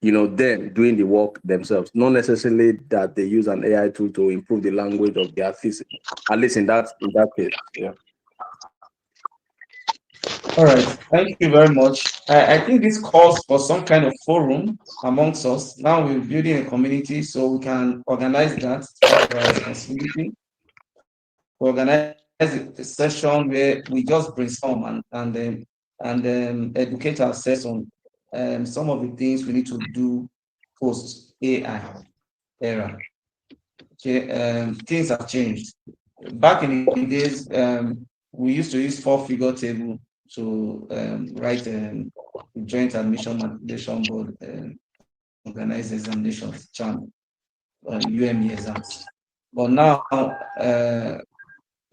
them doing the work themselves, not necessarily that they use an AI tool to improve the language of their thesis, at least in that case. Yeah. All right, thank you very much. I think this calls for some kind of forum amongst us. Now we're building a community, so we can organize that. That's our responsibility. We organize a session where we just brainstorm and educate ourselves on some of the things we need to do post AI era. Okay, things have changed. Back in the days, we used to use 4-figure table to write joint admission manipulation board, organize examinations, UME exams. But now, I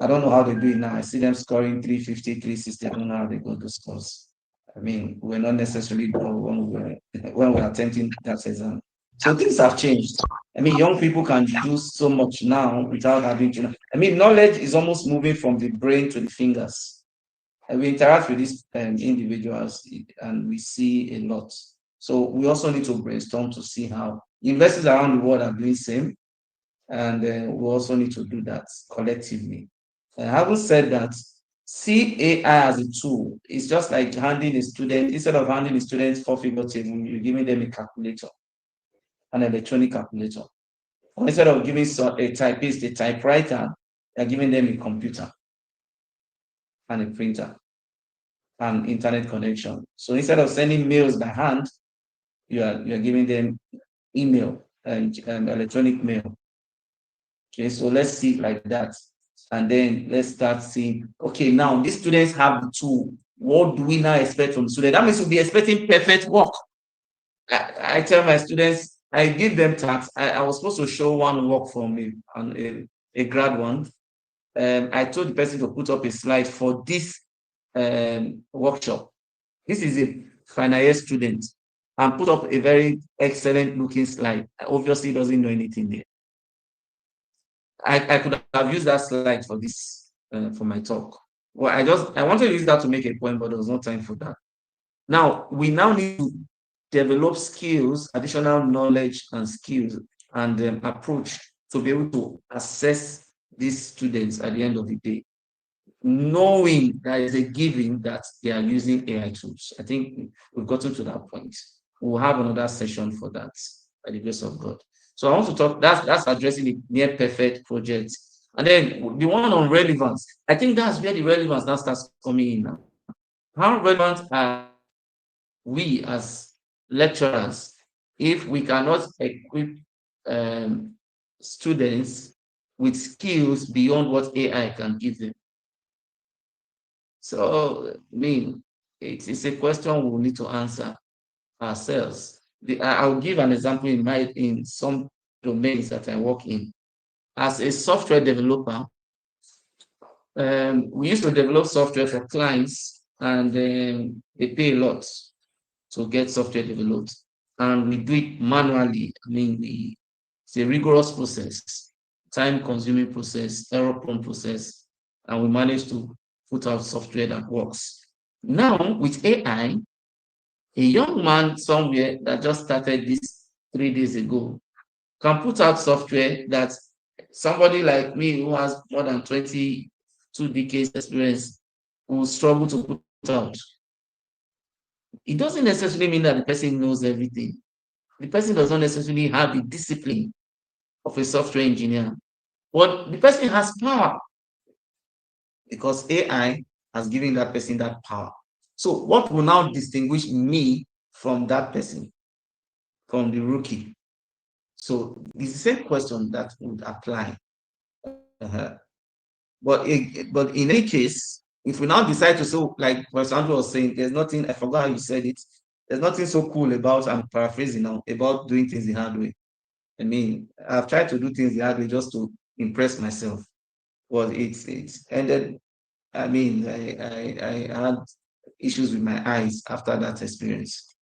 don't know how they do it now. I see them scoring 350, 360. I don't know how they go to scores. I mean, we're not necessarily when we're attempting that exam. So things have changed. I mean, young people can do so much now without having to know. I mean, knowledge is almost moving from the brain to the fingers. And we interact with these individuals and we see a lot. So we also need to brainstorm to see how universities around the world are doing the same. And we also need to do that collectively. Having said that, see AI as a tool. It's just like handing a student, instead of handing a student 4-figure table, you're giving them a calculator, an electronic calculator. Or instead of giving a typist a typewriter, you're giving them a computer and a printer and internet connection. So instead of sending mails by hand, you're giving them email and electronic mail. Okay, so let's see it like that. And then let's start seeing, okay, now these students have the tool. What do we now expect from the student? That means we'll be expecting perfect work. I tell my students, I give them tasks. I was supposed to show one work from a grad one. I told the person to put up a slide for this workshop. This is a final year student and put up a very excellent looking slide. Obviously, doesn't know anything there. I could have used that slide for this, for my talk. Well, I wanted to use that to make a point, but there was no time for that. Now, we now need to develop skills, additional knowledge and skills and approach to be able to assess these students at the end of the day. knowing that is a given that they are using AI tools. I think we've gotten to that point. We'll have another session for that by the grace of God. So I want to talk, that's addressing the near perfect project. And then the one on relevance, I think that's where the relevance now starts coming in now. How relevant are we as lecturers if we cannot equip students with skills beyond what AI can give them? So, I mean, it's a question we'll need to answer ourselves. I'll give an example in some domains that I work in. As a software developer, we used to develop software for clients, and they pay a lot to get software developed, and we do it manually. I mean, it's a rigorous process, time-consuming process, error-prone process, and we managed to put out software that works. Now, with AI, a young man somewhere that just started this 3 days ago can put out software that somebody like me who has more than 22 decades experience will struggle to put out. It doesn't necessarily mean that the person knows everything. The person does not necessarily have the discipline of a software engineer, but the person has power because AI has given that person that power. So what will now distinguish me from that person, from the rookie? So it's the same question that would apply. But in any case, if we now decide to, so like Andrew was saying, there's nothing, I forgot how you said it, there's nothing so cool about, I'm paraphrasing now, about doing things the hard way. I mean, I've tried to do things the hard way just to impress myself. Well, it's ended. I mean, I had issues with my eyes after that experience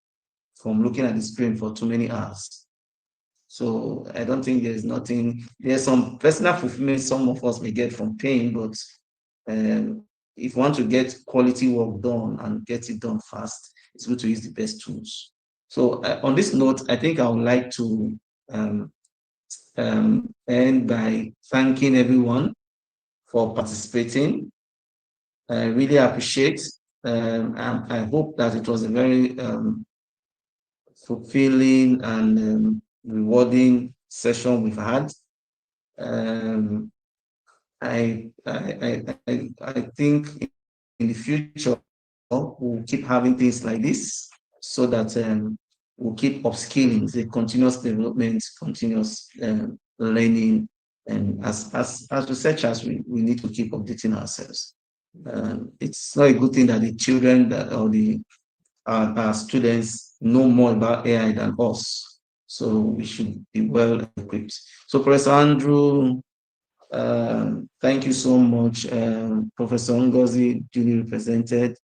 from looking at the screen for too many hours. So I don't think there's some personal fulfillment some of us may get from paying, but if you want to get quality work done and get it done fast, it's good to use the best tools. So on this note, I think I would like to end by thanking everyone for participating. I really appreciate, and I hope that it was a very fulfilling and rewarding session we've had. I think in the future we'll keep having things like this so that we'll keep upskilling, the continuous development, continuous learning, and as researchers we need to keep updating ourselves. It's not a good thing that the children or our students know more about AI than us. So we should be well equipped. So Professor Andrew, thank you so much. Professor Ngozi, duly represented.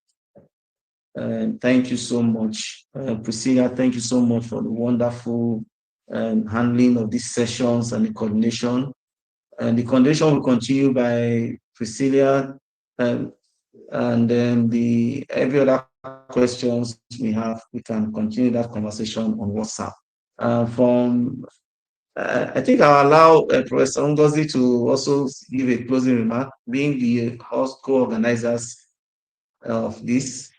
Thank you so much. Priscilla, thank you so much for the wonderful handling of these sessions and the coordination. And the coordination will continue by Priscilla, and then every other questions we have, we can continue that conversation on WhatsApp. I think I'll allow Professor Ngozi to also give a closing remark, being the co-organizers of this.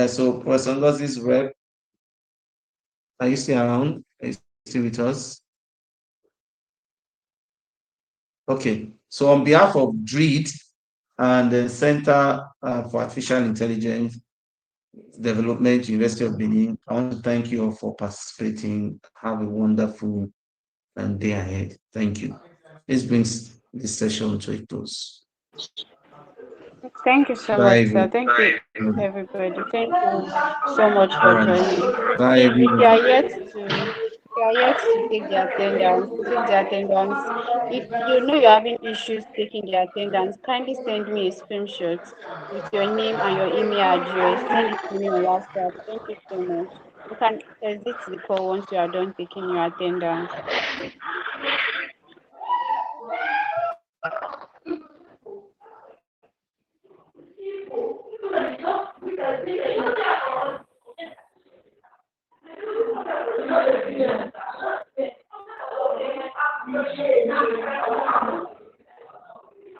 So Professor Ngozi's rep, are you still around? Are you still with us? Okay, so on behalf of DREED and the Center for Artificial Intelligence Development, University of Benin, I want to thank you all for participating. Have a wonderful day ahead. Thank you. This brings this session to a close. Thank you so much, sir. Thank you, everybody. Thank you so much for joining. Bye, everyone. If you are yet to take the attendance, If you know you're having issues taking the attendance, kindly send me a screenshot with your name and your email address. Send it to me on WhatsApp. Thank you so much. You can exit the call once you are done taking your attendance.